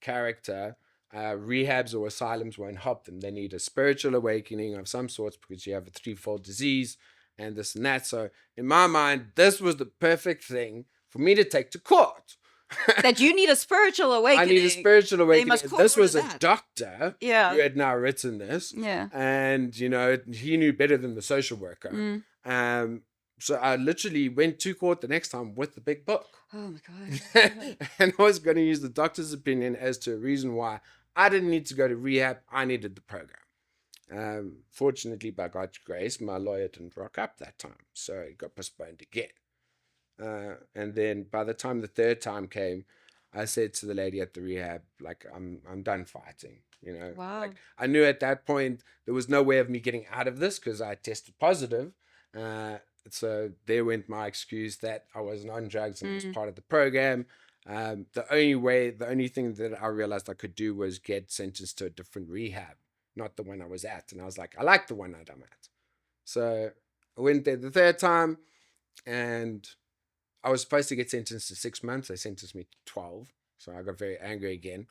character, rehabs or asylums won't help them. They need a spiritual awakening of some sorts because you have a threefold disease and this and that. So in my mind, this was the perfect thing for me to take to court. That you need a spiritual awakening. I need a spiritual awakening. must This was a that. doctor Yeah. who had now written this. Yeah. And, he knew better than the social worker. So I literally went to court the next time with the big book. Oh my God. And I was going to use the doctor's opinion as to a reason why I didn't need to go to rehab. I needed the program. Fortunately, by God's grace, my lawyer didn't rock up that time. So it got postponed again. And then by the time the third time came, I said to the lady at the rehab, like, I'm done fighting. Wow. Like, I knew at that point there was no way of me getting out of this because I tested positive. So there went my excuse that I wasn't on drugs and was part of the program. The only thing that I realized I could do was get sentenced to a different rehab, not the one I was at. And I was like, I like the one that I'm at. So I went there the third time, and I was supposed to get sentenced to 6 months. They sentenced me to 12. So I got very angry again.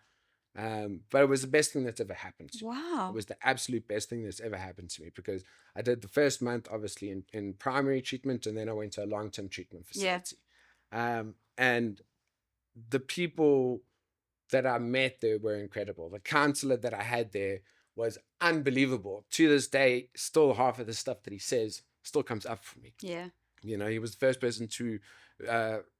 But it was the best thing that's ever happened to me. Wow. It was the absolute best thing that's ever happened to me because I did the first month, obviously, in primary treatment, and then I went to a long-term treatment facility. And the people that I met there were incredible. The counselor that I had there was unbelievable. To this day, still half of the stuff that he says still comes up for me. Yeah. He was the first person to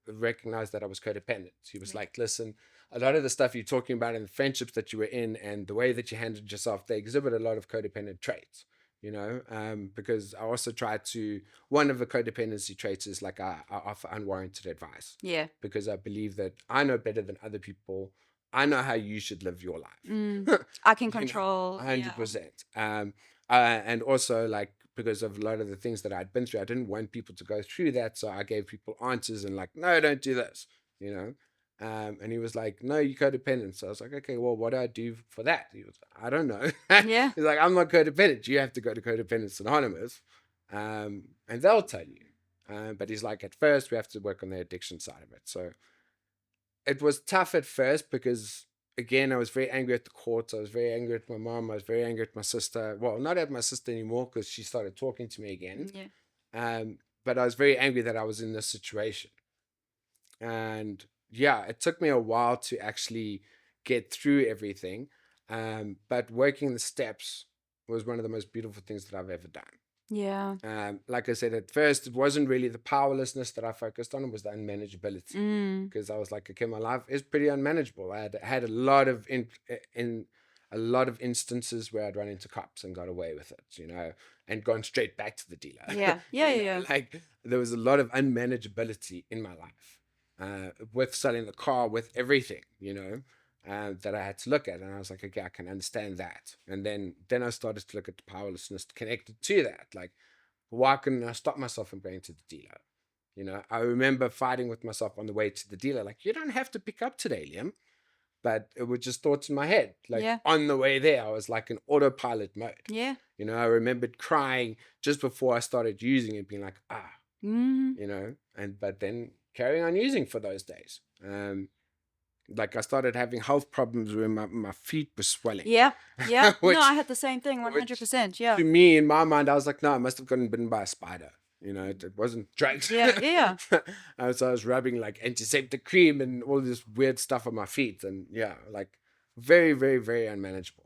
recognize that I was codependent. He was like, listen, a lot of the stuff you're talking about in the friendships that you were in and the way that you handled yourself, they exhibit a lot of codependent traits, because I also try to, one of the codependency traits is like I offer unwarranted advice. Yeah. Because I believe that I know better than other people. I know how you should live your life. I can control. 100%. And also, like, because of a lot of the things that I'd been through, I didn't want people to go through that. So I gave people answers and like, no, don't do this, and he was like, no, you're codependent. So I was like, okay, well, what do I do for that? He was like, I don't know. Yeah. He's like, I'm not codependent. You have to go to Codependence Anonymous, and they'll tell you. But he's like, at first, we have to work on the addiction side of it. So it was tough at first because, again, I was very angry at the courts. I was very angry at my mom. I was very angry at my sister. Well, not at my sister anymore because she started talking to me again. Yeah. But I was very angry that I was in this situation. And yeah, it took me a while to actually get through everything. But working the steps was one of the most beautiful things that I've ever done. Yeah. Like I said, at first, it wasn't really the powerlessness that I focused on. It was the unmanageability. Because I was like, okay, my life is pretty unmanageable. I had a lot of a lot of instances where I'd run into cops and got away with it, and gone straight back to the dealer. Yeah. Yeah. Like, there was a lot of unmanageability in my life, with selling the car, with everything, that I had to look at. And I was like, okay, I can understand that. And then I started to look at the powerlessness connected to that. Like, why couldn't I stop myself from going to the dealer? I remember fighting with myself on the way to the dealer. Like, you don't have to pick up today, Liam. But it was just thoughts in my head. Like, on the way there, I was like in autopilot mode. Yeah. I remembered crying just before I started using it, being like, but then carrying on using for those days. Like, I started having health problems where my feet were swelling. Yeah. Yeah. Which- no, I had the same thing, 100%. Yeah. To me, in my mind, I was like, no, I must have gotten bitten by a spider. It wasn't drugs. Yeah. So I was rubbing like antiseptic cream and all this weird stuff on my feet. And like very, very, very unmanageable.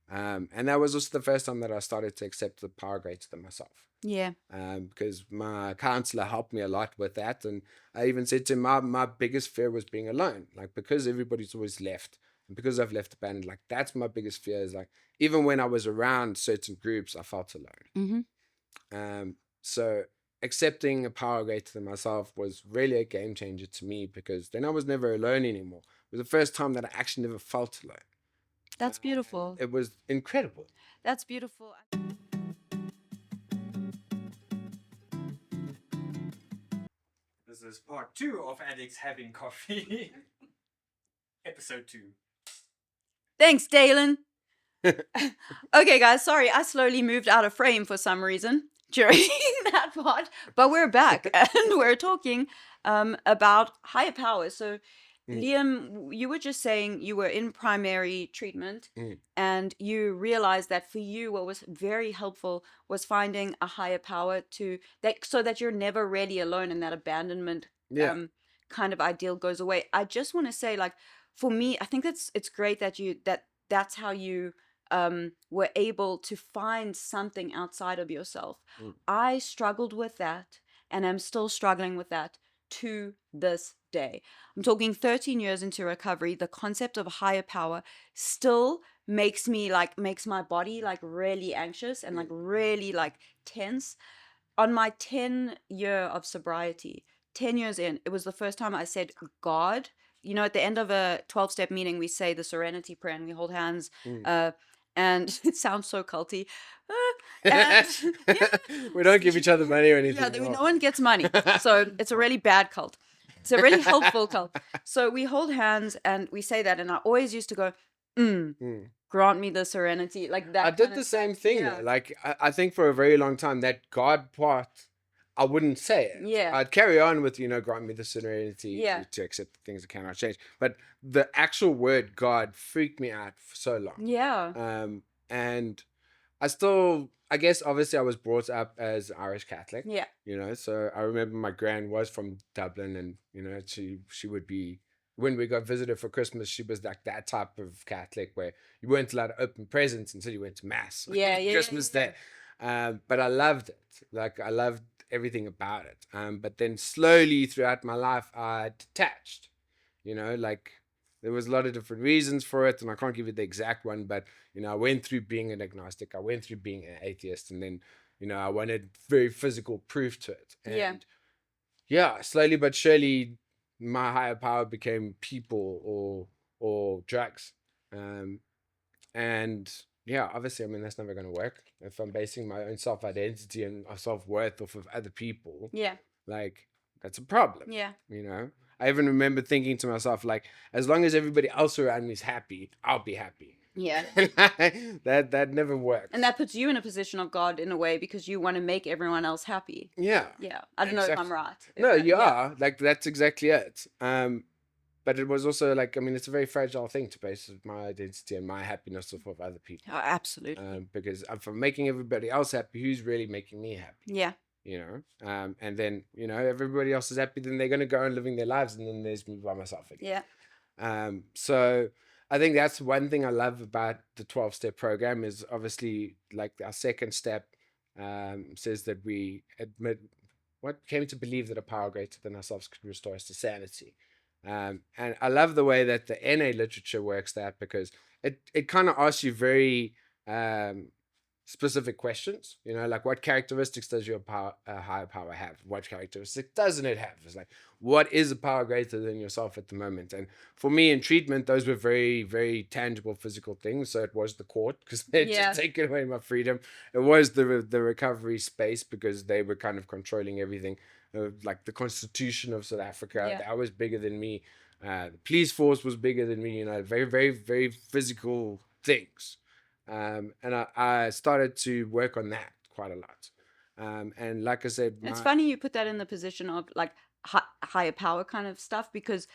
And that was also the first time that I started to accept the power greater than myself. Yeah. Because my counselor helped me a lot with that. And I even said to him, my biggest fear was being alone. Like, because everybody's always left, and because I've left abandoned, like, that's my biggest fear is like, even when I was around certain groups, I felt alone. So accepting a power greater than myself was really a game changer to me, because then I was never alone anymore. It was the first time that I actually never felt alone. That's beautiful. It was incredible. That's beautiful. This is part 2 of Addicts Having Coffee. Episode 2. Thanks, Dalen. Okay, guys, sorry, I slowly moved out of frame for some reason during that part, but we're back and we're talking about higher powers. So, Liam, you were just saying you were in primary treatment and you realized that for you, what was very helpful was finding a higher power so that you're never really alone and that abandonment kind of ideal goes away. I just want to say, like, for me, I think it's great that that's how you were able to find something outside of yourself. I struggled with that and I'm still struggling with that to this day. I'm talking 13 years into recovery. The concept of higher power still makes my body like really anxious and like really like tense. On my 10-year of sobriety, 10 years in, it was the first time I said God. You know, at the end of a 12-step meeting, we say the serenity prayer and we hold hands. And it sounds so culty. And We don't give each other money or anything. yeah, no one gets money. So it's a really bad cult. It's a really helpful cult. So we hold hands and we say that. And I always used to go, grant me the serenity. Like that. I did the same thing. Yeah. Though. Like, I think for a very long time, that God part, I wouldn't say it. Yeah. I'd carry on with, grant me the serenity to accept the things that cannot change. But the actual word God freaked me out for so long. Yeah. And I guess, obviously, I was brought up as Irish Catholic. Yeah. So I remember my gran was from Dublin, and, she would be, when we got visited for Christmas, she was like that type of Catholic where you weren't allowed to open presents until you went to Mass. Christmas Day. But I loved it. Like, I loved everything about it. But then slowly throughout my life, I detached. Like, there was a lot of different reasons for it, and I can't give you the exact one, but, I went through being an agnostic. I went through being an atheist, and then, I wanted very physical proof to it. And slowly but surely, my higher power became people or drugs. And yeah, obviously, I mean, that's never going to work. If I'm basing my own self-identity and self-worth off of other people, like, that's a problem. I even remember thinking to myself, like, as long as everybody else around me is happy, I'll be happy. Yeah. that never works. And that puts you in a position of God in a way, because you want to make everyone else happy. Yeah. I don't know if I'm right. No, you are. Like, that's exactly it. But it was also like, I mean, it's a very fragile thing to base my identity and my happiness off of other people. Oh, absolutely. Because if I'm making everybody else happy, who's really making me happy? Yeah. And then, everybody else is happy, then they're going to go on living their lives, and then there's me by myself again. Yeah. So I think that's one thing I love about the 12-step program is, obviously, like, our second step says that we admit what came to believe that a power greater than ourselves could restore us to sanity. And I love the way that the NA literature works that, because it kind of asks you very specific questions, like, what characteristics does your higher power have? What characteristics doesn't it have? It's like, what is a power greater than yourself at the moment? And for me in treatment, those were very, very tangible physical things. So it was the court, because they just taken away my freedom. It was the recovery space, because they were kind of controlling everything. Like the Constitution of South Africa, that was bigger than me. The police force was bigger than me. Very, very, very physical things. And I started to work on that quite a lot. And like I said, it's funny you put that in the position of like higher power kind of stuff, because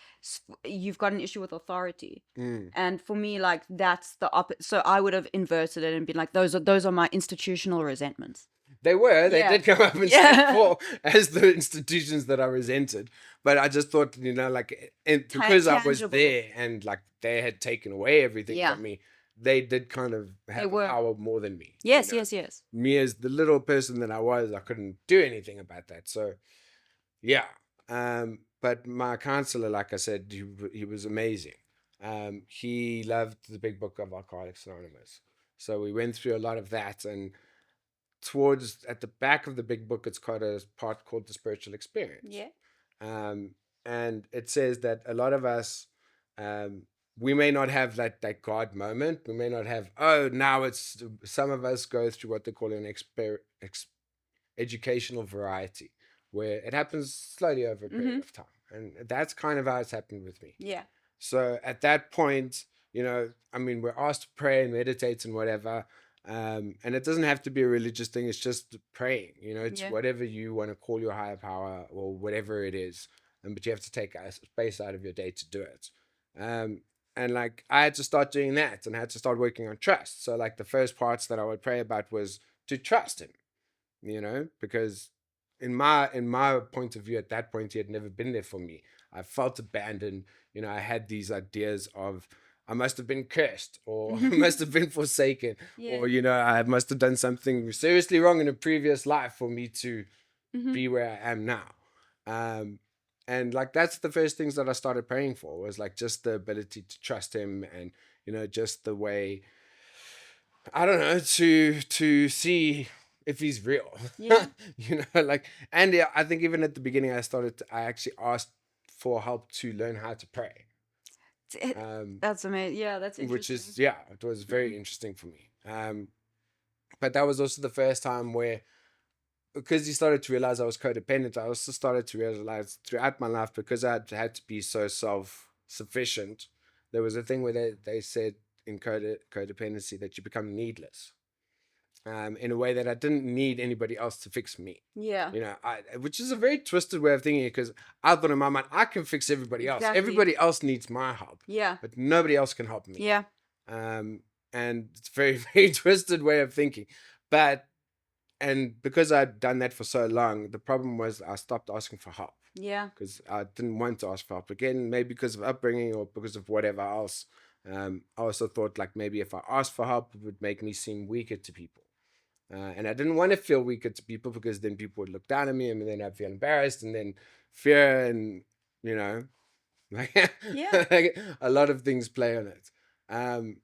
you've got an issue with authority. And for me, like, that's the opposite. So I would have inverted it and been like, those are my institutional resentments. They did come up and stand for as the institutions that I resented. But I just thought, like, because I was there and, like, they had taken away everything from me, they did kind of have were. power more than me. Yes, you know? yes. Me as the little person that I was, I couldn't do anything about that. So yeah. But my counselor, like I said, he was amazing. He loved the big book of Alcoholics Anonymous. So we went through a lot of that, and towards at the back of the big book, it's got a part called the spiritual experience. Yeah. And it says that a lot of us, we may not have that God moment. We may not have, oh, now it's, some of us go through what they call an educational variety, where it happens slowly over a period of time. And that's kind of how it's happened with me. Yeah. So at that point, I mean, we're asked to pray and meditate and whatever. And it doesn't have to be a religious thing. It's just praying, it's whatever you want to call your higher power or whatever it is. But you have to take a space out of your day to do it. And like, I had to start doing that, and I had to start working on trust. So like the first parts that I would pray about was to trust him, because in my point of view, at that point, he had never been there for me. I felt abandoned. I had these ideas of, I must have been cursed, or I must have been forsaken, or I must have done something seriously wrong in a previous life for me to be where I am now. And like, that's the first things that I started praying for, was like just the ability to trust him, and just the way, I don't know, to see if he's real. Yeah. Like, and yeah, I think even at the beginning, I actually asked for help to learn how to pray. That's amazing. Yeah, that's interesting. Which is, it was very interesting for me. But that was also the first time where, because he started to realize I was codependent, I also started to realize throughout my life, because I had to be so self-sufficient, there was a thing where they said in codependency that you become needless. In a way that I didn't need anybody else to fix me. Yeah. Which is a very twisted way of thinking, because I thought in my mind, I can fix everybody else. Exactly. Everybody else needs my help. Yeah. But nobody else can help me. Yeah. And it's a very, very twisted way of thinking. And because I'd done that for so long, the problem was I stopped asking for help. Yeah. Because I didn't want to ask for help. Again, maybe because of upbringing or because of whatever else. I also thought like maybe if I asked for help, it would make me seem weaker to people. And I didn't want to feel weaker to people, because then people would look down at me, and then I'd feel embarrassed, and then fear, and like, like a lot of things play on it. And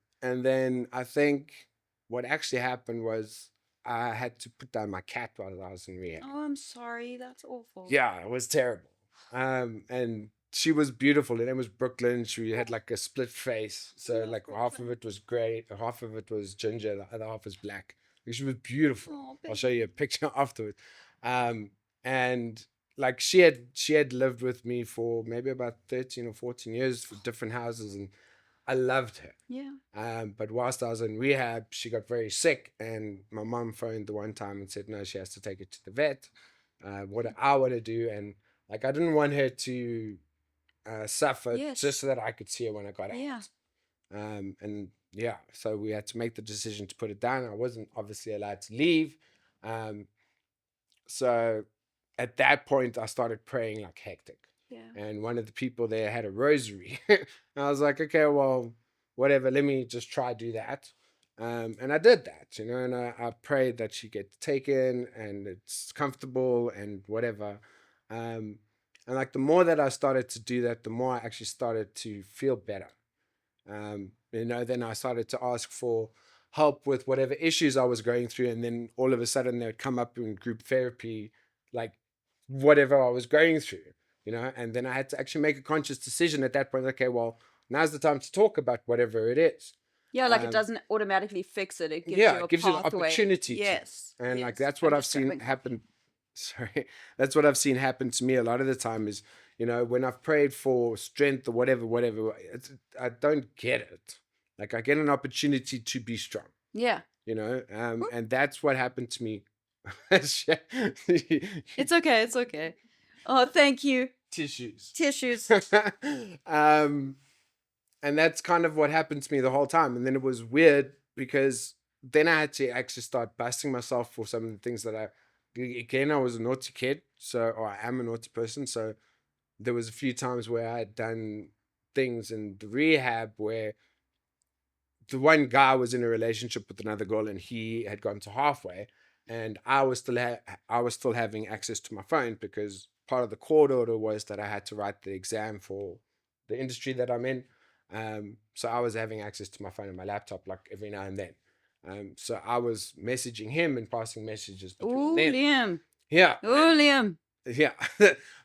then I think what actually happened was I had to put down my cat while I was in rehab. Oh, I'm sorry. That's awful. Yeah, it was terrible. And she was beautiful. Her name was Brooklyn. She had like a split face. So like half of it was gray, half of it was ginger, the other half was black. She was beautiful. Oh, I'll show you a picture afterwards. And like she had lived with me for maybe about 13 or 14 years for different houses, and I loved her. Yeah. But whilst I was in rehab, she got very sick, and my mom phoned the one time and said, no, she has to take it to the vet. What I want to do, and like, I didn't want her to suffer, just so that I could see her when I got out. Yeah. And yeah, so we had to make the decision to put it down. I wasn't obviously allowed to leave. So at that point, I started praying like hectic. Yeah. And one of the people there had a rosary. And I was like, okay, well, whatever, let me just try do that. And I did that, and I prayed that she gets taken and it's comfortable and whatever. And like, the more that I started to do that, the more I actually started to feel better. Then I started to ask for help with whatever issues I was going through, and then all of a sudden they would come up in group therapy, like whatever I was going through, and then I had to actually make a conscious decision at that point. Okay, well, now's the time to talk about whatever it is. Yeah, like it doesn't automatically fix it. It gives you a it gives you an pathway. opportunity. Yes. And like, that's what I've seen happen. Sorry, that's what I've seen happen to me a lot of the time is, when I've prayed for strength or whatever, I don't get it. Like, I get an opportunity to be strong. Yeah. And that's what happened to me. It's okay. It's okay. Oh, thank you. Tissues. And that's kind of what happened to me the whole time. And then it was weird, because then I had to actually start busting myself for some of the things that I was a naughty kid. Or I am a naughty person. So there was a few times where I had done things in the rehab where the one guy was in a relationship with another girl, and he had gone to halfway, and I was still having access to my phone because part of the court order was that I had to write the exam for the industry that I'm in. So I was having access to my phone and my laptop like every now and then. So I was messaging him and passing messages between Ooh, them. Liam. Yeah. Ooh, Liam. Yeah.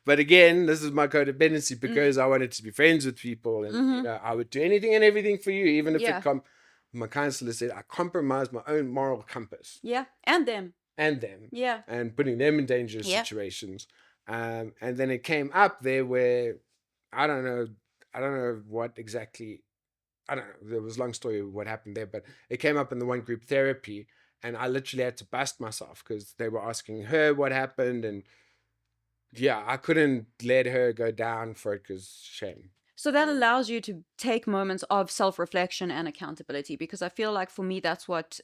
But again, this is my codependency because I wanted to be friends with people, and I would do anything and everything for you, even if Yeah. my counselor said I compromised my own moral compass Yeah. And them. and them, Yeah. and putting them in dangerous Yeah. situations. And then it came up there where I don't know what exactly. I don't know. There was a long story of what happened there, but it came up in the one group therapy, and I literally had to bust myself because they were asking her what happened, and yeah, I couldn't let her go down for it because shame. So that allows you to take moments of self-reflection and accountability, because I feel like for me that's what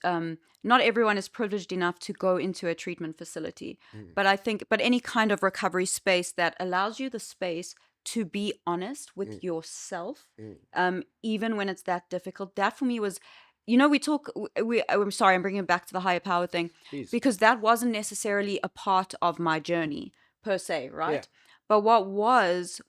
not everyone is privileged enough to go into a treatment facility, but I think any kind of recovery space that allows you the space to be honest with yourself, even when it's that difficult. That for me was, I'm sorry, I'm bringing it back to the higher power thing, Please. because that wasn't necessarily a part of my journey per se, right? Yeah. But what was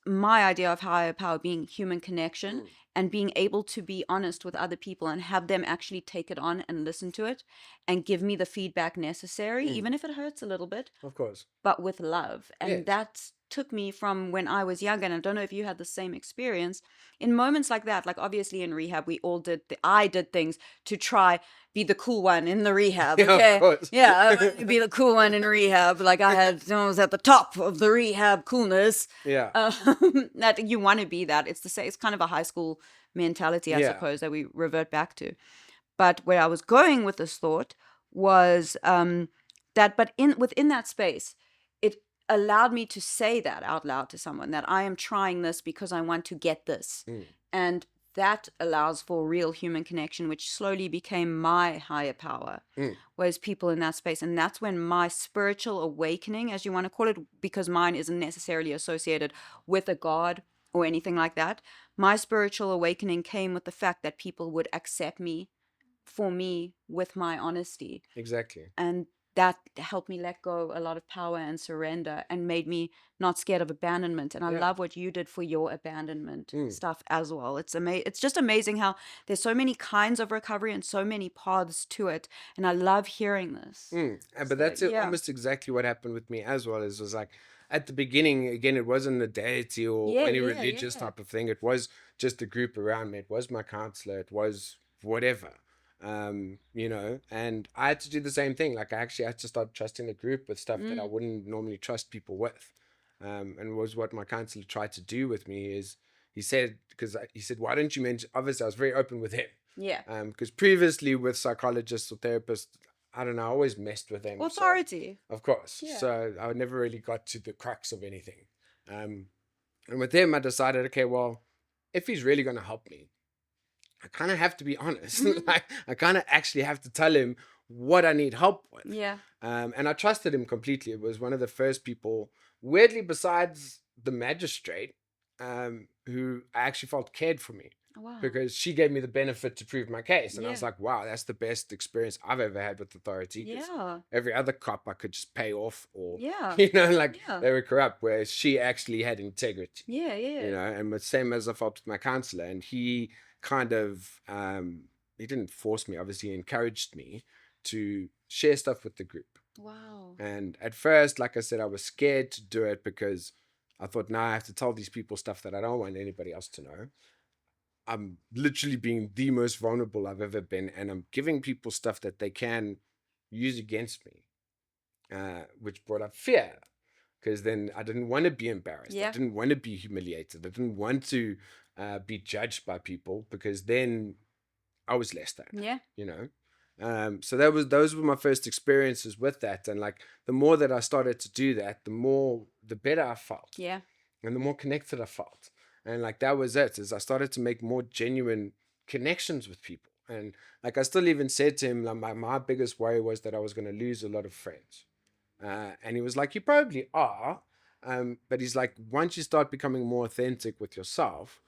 my idea of higher power being human connection and being able to be honest with other people and have them actually take it on and listen to it and give me the feedback necessary, even if it hurts a little bit, Of course. but with love. And Yes. that took me from when I was younger, and I don't know if you had the same experience in moments like that. Like obviously in rehab, we all I did things to try be the cool one in the rehab. Yeah, of Okay, course. yeah, I wanted to be the cool one in rehab. Like I was at the top of the rehab coolness. Yeah. That you want to be that. It's the same. It's kind of a high school mentality, I Yeah. suppose, that we revert back to. But where I was going with this thought was that, but within that space, it allowed me to say that out loud to someone, that I am trying this because I want to get this. And that allows for real human connection, which slowly became my higher power, was people in that space. And that's when my spiritual awakening, as you want to call it, because mine isn't necessarily associated with a god or anything like that. My spiritual awakening came with the fact that people would accept me for me with my honesty. Exactly. And that helped me let go a lot of power and surrender and made me not scared of abandonment. And I love what you did for your abandonment stuff as well. It's just amazing how there's so many kinds of recovery and so many paths to it. And I love hearing this. But that's almost exactly what happened with me as well. It was like at the beginning, again, it wasn't a deity or any religious type of thing. It was just a group around me. It was my counselor. It was whatever. And I had to do the same thing. Like I actually had to start trusting the group with stuff that I wouldn't normally trust people with. And was what my counselor tried to do with me is he said, why don't you mention, obviously I was very open with him. Yeah. Because previously with psychologists or therapists, I don't know, I always messed with them. Authority. So, of course. Yeah. So I never really got to the crux of anything. And with him, I decided, okay, well, if he's really going to help me, I kind of have to be honest. Like, I kind of actually have to tell him what I need help with. Yeah. And I trusted him completely. It was one of the first people, weirdly, besides the magistrate, who I actually felt cared for me. Wow. Because she gave me the benefit to prove my case. And I was like, wow, that's the best experience I've ever had with authority. Yeah. Every other cop I could just pay off or, Yeah. they were corrupt, whereas she actually had integrity. Yeah. And the same as I felt with my counselor. And he kind of, he didn't force me, obviously, he encouraged me to share stuff with the group. Wow. And at first, like I said, I was scared to do it because I thought, now I have to tell these people stuff that I don't want anybody else to know. I'm literally being the most vulnerable I've ever been, and I'm giving people stuff that they can use against me, which brought up fear, because then I didn't want to be embarrassed. I didn't want to be humiliated. I didn't want to be judged by people, because then I was less than. So those were my first experiences with that, and like the more that I started to do that, the better I felt, and the more connected I felt. And like that was it, is I started to make more genuine connections with people. And like I still even said to him, like my biggest worry was that I was going to lose a lot of friends. And he was like, you probably are. But he's like, once you start becoming more authentic with yourself,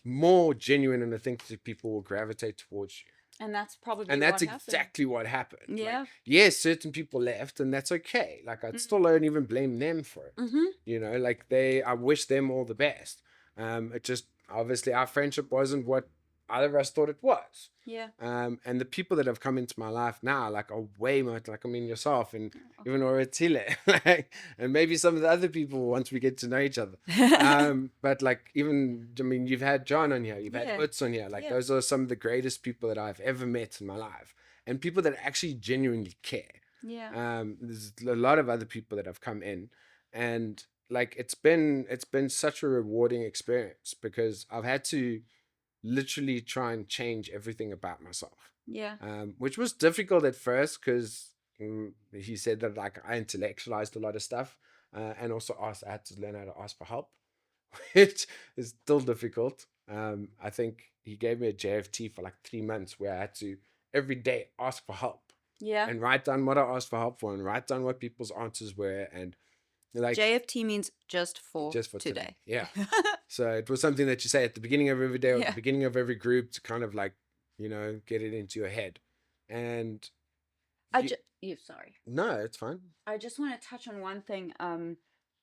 more genuine, and I think that people will gravitate towards you. And that's probably And that's what happened. exactly what happened. Yeah. Like, yes, certain people left, and that's okay. Like, I still don't even blame them for it. You know, like I wish them all the best. It just, obviously our friendship wasn't what either of us thought it was. Yeah. And the people that have come into my life now, like, are way more, like, I mean, yourself and even Oratile, like, and maybe some of the other people once we get to know each other. But like, even, I mean, you've had John on here, you've had Utz on here, like, those are some of the greatest people that I've ever met in my life, and people that actually genuinely care. Yeah. There's a lot of other people that have come in, and like, it's been such a rewarding experience, because I've had to literally try and change everything about myself. Yeah. Which was difficult at first, because he said that, like, I intellectualized a lot of stuff, and also I had to learn how to ask for help, which is still difficult. I think he gave me a JFT for like 3 months, where I had to every day ask for help. Yeah. And write down what I asked for help for, and write down what people's answers were, and like, JFT means just for today. Yeah. So it was something that you say at the beginning of every day, or at the beginning of every group, to kind of, like, you know, get it into your head. And sorry. No, it's fine. I just want to touch on one thing,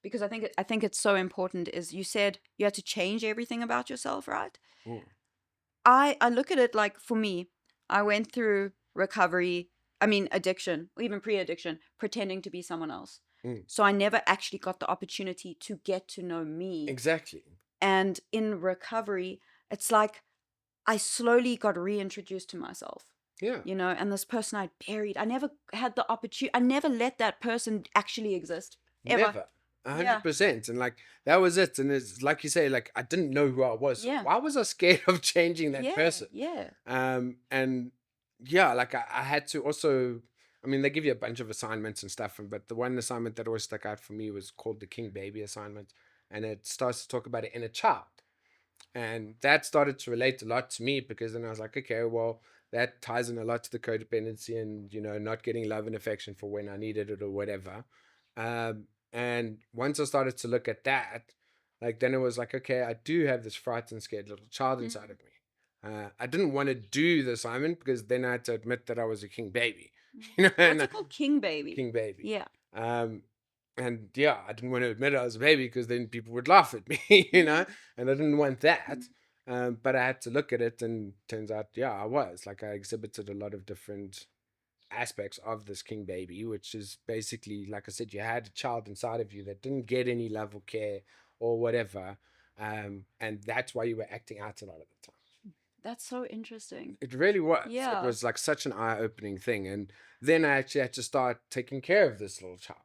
because I think it's so important. Is you said you had to change everything about yourself, right? I look at it like, for me, I went through recovery. I mean, addiction, or even pre-addiction, pretending to be someone else. So I never actually got the opportunity to get to know me. Exactly. And in recovery, it's like I slowly got reintroduced to myself. Yeah. You know, and this person I buried, I never had the opportunity. I never let that person actually exist. Ever. Never. 100%. And like, that was it. And it's like you say, like, I didn't know who I was. Yeah. Why was I scared of changing that person? Yeah. And yeah, like, I had to also, I mean, they give you a bunch of assignments and stuff, but the one assignment that always stuck out for me was called the King Baby assignment. And it starts to talk about an inner child. And that started to relate a lot to me, because then I was like, okay, well, that ties in a lot to the codependency, and, you know, not getting love and affection for when I needed it or whatever. And once I started to look at that, like, then it was like, okay, I do have this frightened, scared little child inside of me. I didn't want to do the assignment, because then I had to admit that I was a king baby. You know, What's it called? King Baby. King baby. Yeah. And yeah, I didn't want to admit I was a baby, because then people would laugh at me, you know, and I didn't want that. But I had to look at it, and turns out, yeah, I was. Like, I exhibited a lot of different aspects of this king baby, which is basically, like I said, you had a child inside of you that didn't get any love or care or whatever. And that's why you were acting out a lot of the time. That's so interesting. It really was. Yeah. It was like such an eye-opening thing. And then I actually had to start taking care of this little child,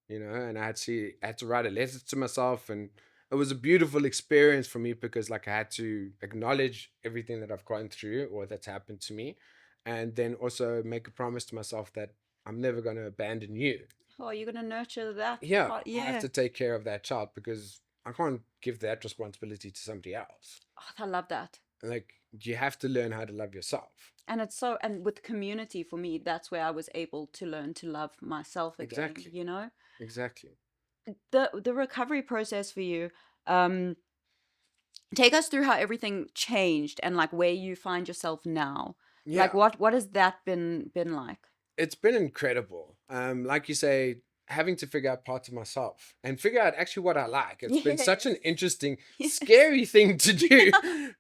you know, and I actually had to write a letter to myself, and it was a beautiful experience for me, because, like, I had to acknowledge everything that I've gone through or that's happened to me, and then also make a promise to myself that I'm never going to abandon you. Oh, you're going to nurture that. Yeah, part. I have to take care of that child, because I can't give that responsibility to somebody else. Oh, I love that. Like, you have to learn how to love yourself. And it's so, and with community, for me, that's where I was able to learn to love myself again. Exactly. You know? Exactly. The recovery process for you, take us through how everything changed, and like where you find yourself now. Yeah. Like what has that been like? It's been incredible. Like you say, having to figure out parts of myself and figure out actually what I like. It's been such an interesting, scary thing to do,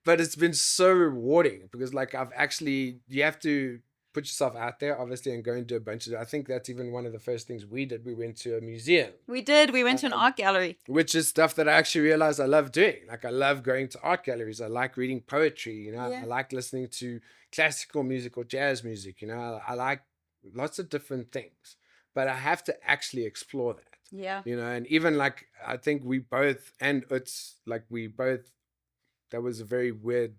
but it's been so rewarding, because, like, you have to put yourself out there, obviously, and go and do a bunch of, I think that's even one of the first things we did. We went to a museum. We did. We went to an art gallery. Which is stuff that I actually realized I love doing. Like, I love going to art galleries. I like reading poetry, you know. I like listening to classical music or jazz music, you know. I like lots of different things, but I have to actually explore that. Yeah. You know, and even, like, I think we both, and it's like that was a very weird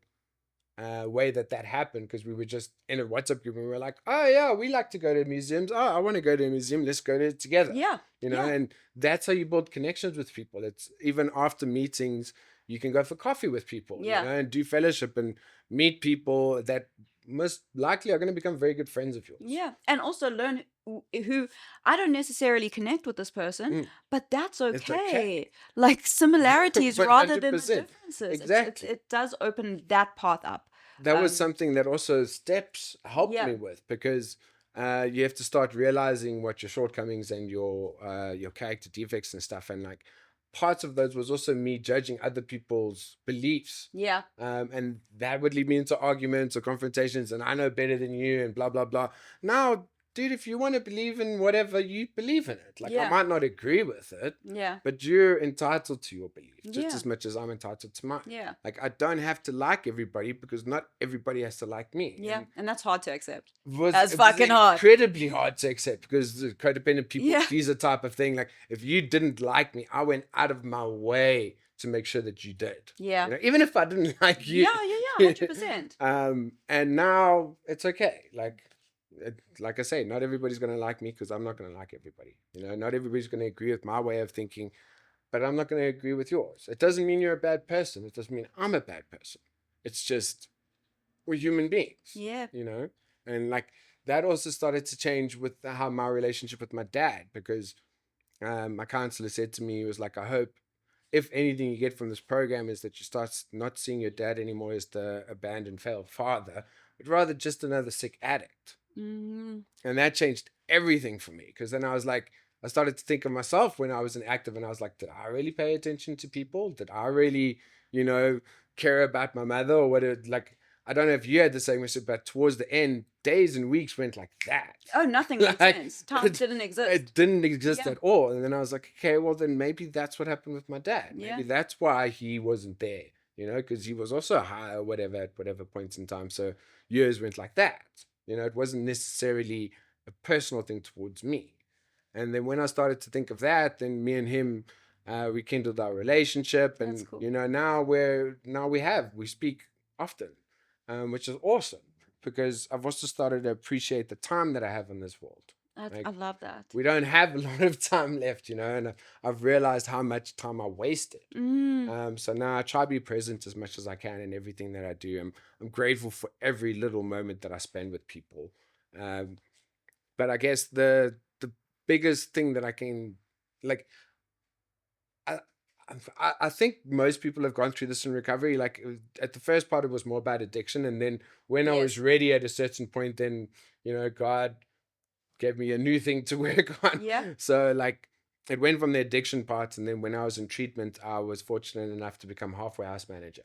way that happened, because we were just in a WhatsApp group, and we were like, oh yeah, we like to go to museums. Oh, I want to go to a museum. Let's go to it together. Yeah. You know, and that's how you build connections with people. It's even after meetings, you can go for coffee with people, you know, and do fellowship and meet people that most likely are going to become very good friends of yours. Yeah, and also learn who I don't necessarily connect with this person, but that's It's okay. okay. Like similarities rather than the 100%. differences. Exactly. It does open that path up. That was something that also steps helped Yeah. me with, because you have to start realizing what your shortcomings and your character defects and stuff, and like parts of those was also me judging other people's beliefs, Yeah. and that would lead me into arguments or confrontations, and I know better than you and blah blah blah. Now, dude, if you want to believe in whatever, you believe in it. Like, I Yeah. might not agree with it, Yeah. but you're entitled to your belief just Yeah. as much as I'm entitled to mine. Yeah. Like, I don't have to like everybody, because not everybody has to like me. Yeah. And that's hard to accept. It was fucking hard. incredibly hard to accept, because the codependent people Yeah. pleaser type of thing. Like, if you didn't like me, I went out of my way to make sure that you did. Yeah. You know, even if I didn't like you. Yeah, 100%. And now it's okay. Like I say, not everybody's going to like me, because I'm not going to like everybody. You know, not everybody's going to agree with my way of thinking, but I'm not going to agree with yours. It doesn't mean you're a bad person. It doesn't mean I'm a bad person. It's just we're human beings. Yeah. You know, and like that also started to change with how my relationship with my dad, because my counselor said to me, he was like, I hope if anything you get from this program is that you start not seeing your dad anymore as the abandoned, failed father, but rather just another sick addict. Mm-hmm. And that changed everything for me, because then I was like, I started to think of myself when I was an active, and I was like, did I really pay attention to people? Did I really, care about my mother, or what? I don't know if you had the same issue, but towards the end, days and weeks went like that. Oh, nothing made sense. Time didn't exist. It didn't exist at all. And then I was like, okay, well then maybe that's what happened with my dad. Maybe that's why he wasn't there, because he was also high or whatever at whatever points in time. So years went like that. It wasn't necessarily a personal thing towards me. And then when I started to think of that, then me and him rekindled our relationship, and That's cool. now we speak often, which is awesome, because I've also started to appreciate the time that I have in this world. I love that. We don't have a lot of time left, and I've realized how much time I wasted. So now I try to be present as much as I can in everything that I do. I'm grateful for every little moment that I spend with people. But I guess the biggest thing that I can, like, I think most people have gone through this in recovery. Like, at the first part, it was more about addiction, and then when I was ready at a certain point, then God gave me a new thing to work on. Yeah. So like, it went from the addiction part, and then when I was in treatment, I was fortunate enough to become halfway house manager,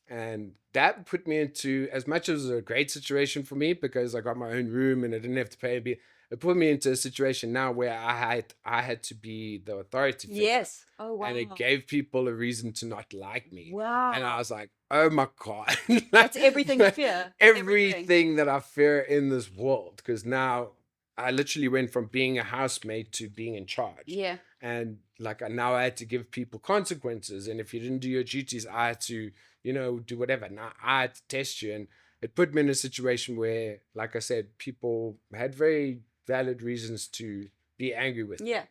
and that put me into, as much as it was a great situation for me because I got my own room and I didn't have to pay a bill. It put me into a situation now where I had to be the authority figure. Yes. Oh, wow. And it gave people a reason to not like me. Wow. And I was like, oh my God. That's everything you fear. Everything that I fear in this world. Because now I literally went from being a housemate to being in charge. Yeah. And like, now I had to give people consequences. And if you didn't do your duties, I had to, do whatever. Now I had to test you. And it put me in a situation where, like I said, people had very valid reasons to be angry with me. Yeah.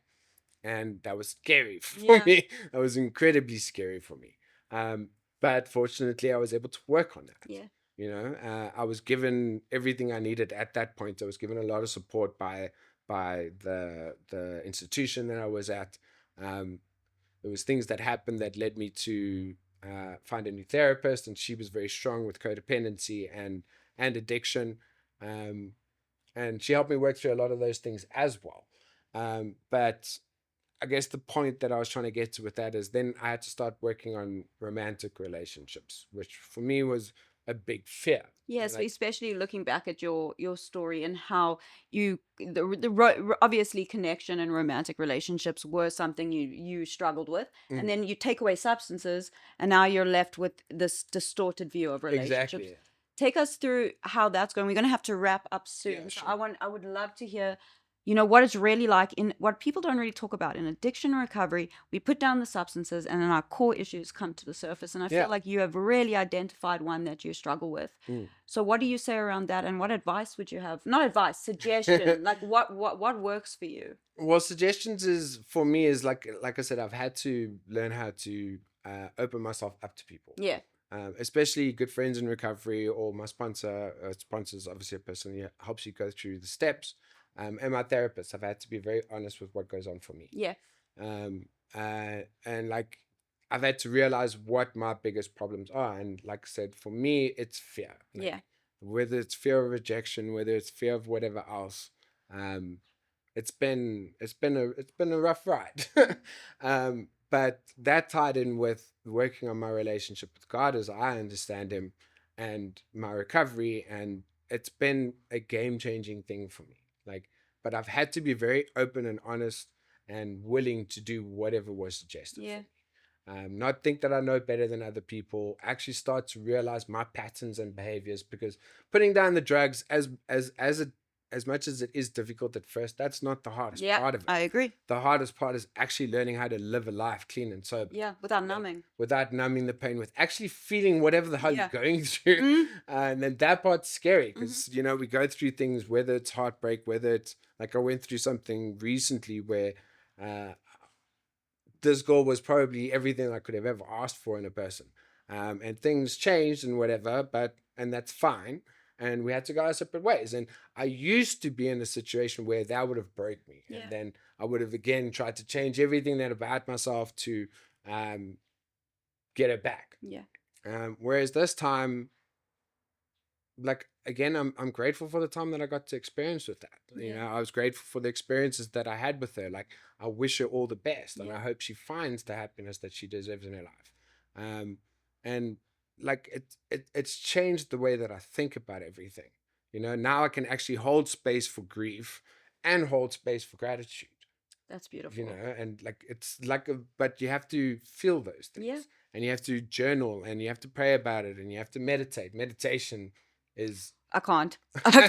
And that was scary for me. That was incredibly scary for me. But fortunately, I was able to work on that. Yeah. I was given everything I needed at that point. I was given a lot of support by the institution that I was at. There was things that happened that led me to find a new therapist, and she was very strong with codependency and addiction. And she helped me work through a lot of those things as well. But I guess the point that I was trying to get to with that is then I had to start working on romantic relationships, which for me was a big fear. Yes, especially looking back at your story and how obviously connection and romantic relationships were something you struggled with, and then you take away substances, and now you're left with this distorted view of relationships. Exactly. Take us through how that's going. We're going to have to wrap up soon. Yeah, sure. So I would love to hear, what it's really like in what people don't really talk about in addiction recovery. We put down the substances, and then our core issues come to the surface. And I feel like you have really identified one that you struggle with. So what do you say around that? And what advice would you have? Not advice, suggestion. Like what works for you? Well, suggestions for me is like I said, I've had to learn how to open myself up to people. Yeah. especially good friends in recovery or my sponsor is obviously a person who helps you go through the steps, and my therapist. I've had to be very honest with what goes on for me. Yeah. And like I've had to realize what my biggest problems are, and like I said, for me, it's fear. Like, Yeah. whether it's fear of rejection, whether it's fear of whatever else. It's been a rough ride. But that tied in with working on my relationship with God as I understand him and my recovery, and it's been a game-changing thing for me. Like, but I've had to be very open and honest and willing to do whatever was suggested Yeah. for me. Not think that I know better than other people. Actually, start to realize my patterns and behaviors, because putting down the drugs, as much as it is difficult at first, that's not the hardest Yeah. part of it. I agree. The hardest part is actually learning how to live a life clean and sober. Yeah. Without numbing. Without numbing the pain, with actually feeling whatever the hell Yeah. you're going through. Mm. And then that part's scary because, we go through things, whether it's heartbreak, whether it's like I went through something recently where this girl was probably everything I could have ever asked for in a person. And things changed and whatever, and that's fine. And we had to go our separate ways. And I used to be in a situation where that would have broke me. Yeah. And then I would have again tried to change everything that about myself to get it back. Yeah. Whereas this time, like again, I'm grateful for the time that I got to experience with that. I was grateful for the experiences that I had with her. Like, I wish her all the best, and I hope she finds the happiness that she deserves in her life. And like it's changed the way that I think about everything. Now I can actually hold space for grief and hold space for gratitude. That's beautiful. And like it's like but you have to feel those things. Yeah. And you have to journal, and you have to pray about it, and you have to meditate. Meditation is I can't. I've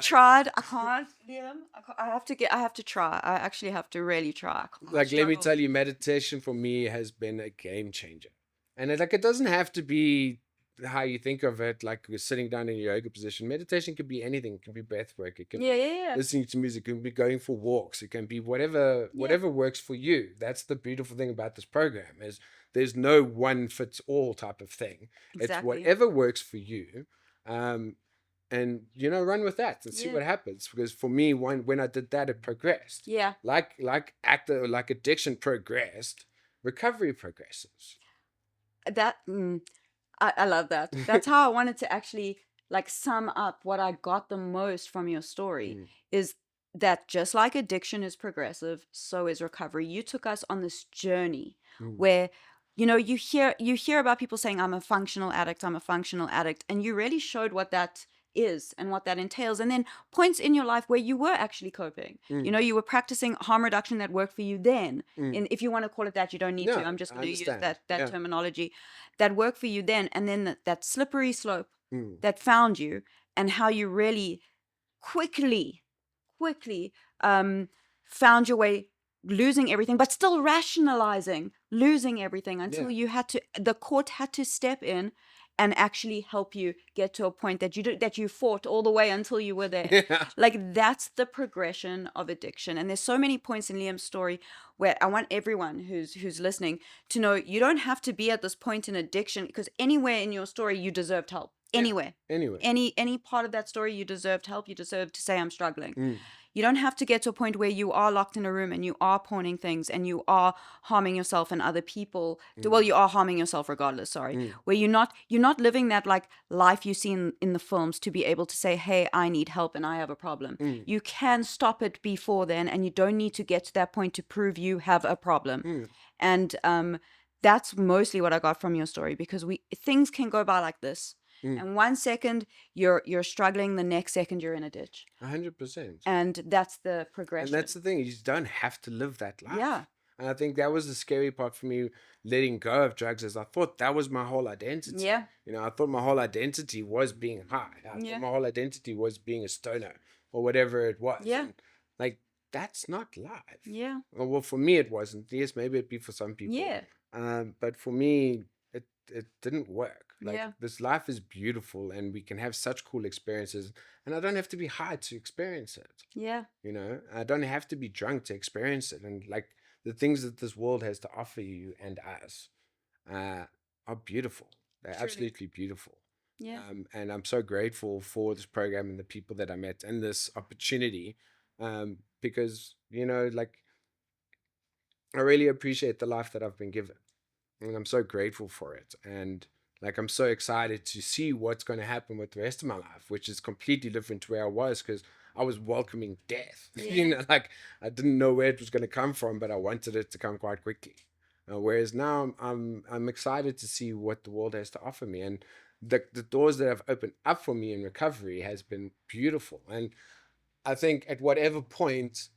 tried. I can't, Liam. I have to try. I actually have to really try. like, let me tell you, meditation for me has been a game changer. And it doesn't have to be how you think of it, like you're sitting down in your yoga position. Meditation could be anything. It can be breath work. It can be listening to music. It can be going for walks. It can be whatever works for you. That's the beautiful thing about this program, is there's no one fits all type of thing. Exactly. It's whatever works for you. And run with that and see what happens. Because for me, when I did that, it progressed. Yeah. Like addiction progressed, recovery progresses. That I love that. That's how I wanted to actually like sum up what I got the most from your story, is that just like addiction is progressive, so is recovery. You took us on this journey where you hear about people saying, I'm a functional addict, and you really showed what that is and what that entails, and then points in your life where you were actually coping. You were practicing harm reduction that worked for you then. And if you want to call it that, you don't need to. I'm just going to use that terminology that worked for you then, and then that slippery slope that found you, and how you really quickly found your way, losing everything, but still rationalizing losing everything until the court had to step in and actually help you get to a point that you fought all the way until you were there. Yeah. Like, that's the progression of addiction. And there's so many points in Liam's story where I want everyone who's listening to know you don't have to be at this point in addiction, because anywhere in your story you deserved help. Anywhere. Any part of that story, you deserved help. You deserve to say, I'm struggling. You don't have to get to a point where you are locked in a room and you are pawning things and you are harming yourself and other people. Well, you are harming yourself regardless, sorry. Where you're not living that like life you see in the films to be able to say, hey, I need help and I have a problem. You can stop it before then, and you don't need to get to that point to prove you have a problem. And that's mostly what I got from your story, because things can go by like this. And 1 second you're struggling, the next second you're in a ditch. 100%. And that's the progression. And that's the thing, you just don't have to live that life. Yeah. And I think that was the scary part for me, letting go of drugs, is I thought that was my whole identity. Yeah. I thought my whole identity was being high. I thought my whole identity was being a stoner or whatever it was. Yeah. And, like, that's not life. Yeah. Well, for me it wasn't. Yes, maybe it'd be for some people. Yeah. But for me, it didn't work. Like, Yeah. this life is beautiful and we can have such cool experiences, and I don't have to be high to experience it. Yeah. I don't have to be drunk to experience it. And like, the things that this world has to offer you and us are beautiful. They're Truly. absolutely beautiful. Yeah. And I'm so grateful for this program and the people that I met and this opportunity, because, you know, like, I really appreciate the life that I've been given, and I'm so grateful for it. And like, I'm so excited to see what's going to happen with the rest of my life, which is completely different to where I was, because I was welcoming death. You Yeah. know, like, I didn't know where it was going to come from, but I wanted it to come quite quickly. Whereas now I'm excited to see what the world has to offer me, and the doors that have opened up for me in recovery has been beautiful. And I think at whatever point,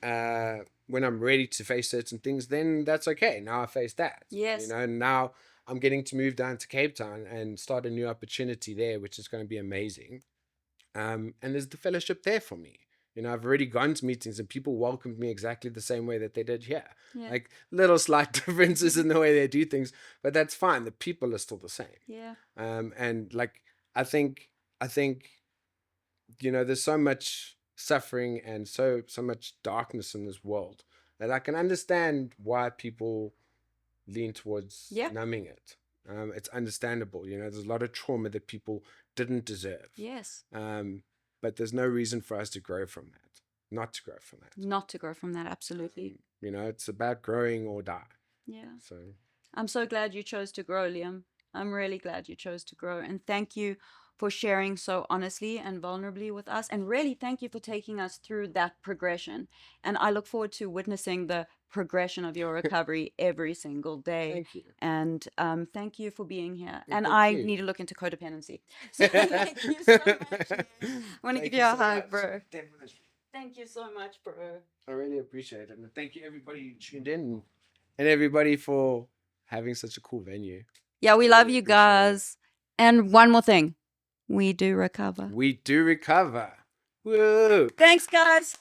when I'm ready to face certain things, then that's okay. Now I face that. Yes. You know, now I'm getting to move down to Cape Town and start a new opportunity there, which is going to be amazing. And there's the fellowship there for me. You know, I've already gone to meetings and people welcomed me exactly the same way that they did here. Yeah. Like, little slight differences in the way they do things, but that's fine. The people are still the same. Yeah. And like, I think, you know, there's so much suffering and so much darkness in this world that I can understand why people lean towards Yeah. numbing it. It's understandable. You know, there's a lot of trauma that people didn't deserve. Yes. But there's no reason for us to grow from that, not to grow from that. Not to grow from that, absolutely. You know, it's about growing or die. Yeah. So I'm so glad you chose to grow, Liam. I'm really glad you chose to grow. And thank you for sharing so honestly and vulnerably with us. And really, thank you for taking us through that progression. And I look forward to witnessing the progression of your recovery every single day. thank you. And thank you for being here. Well, And thank I you. need to look into codependency. So thank you so much. Liam. I want to Thank give you a so hug, much. bro. Definitely. Thank you so much, bro. I really appreciate it. And thank you, everybody who tuned in, and everybody for having such a cool venue. Yeah, we I love really you appreciate it. guys. And one more thing, we do recover. We do recover. Woo! Thanks, guys.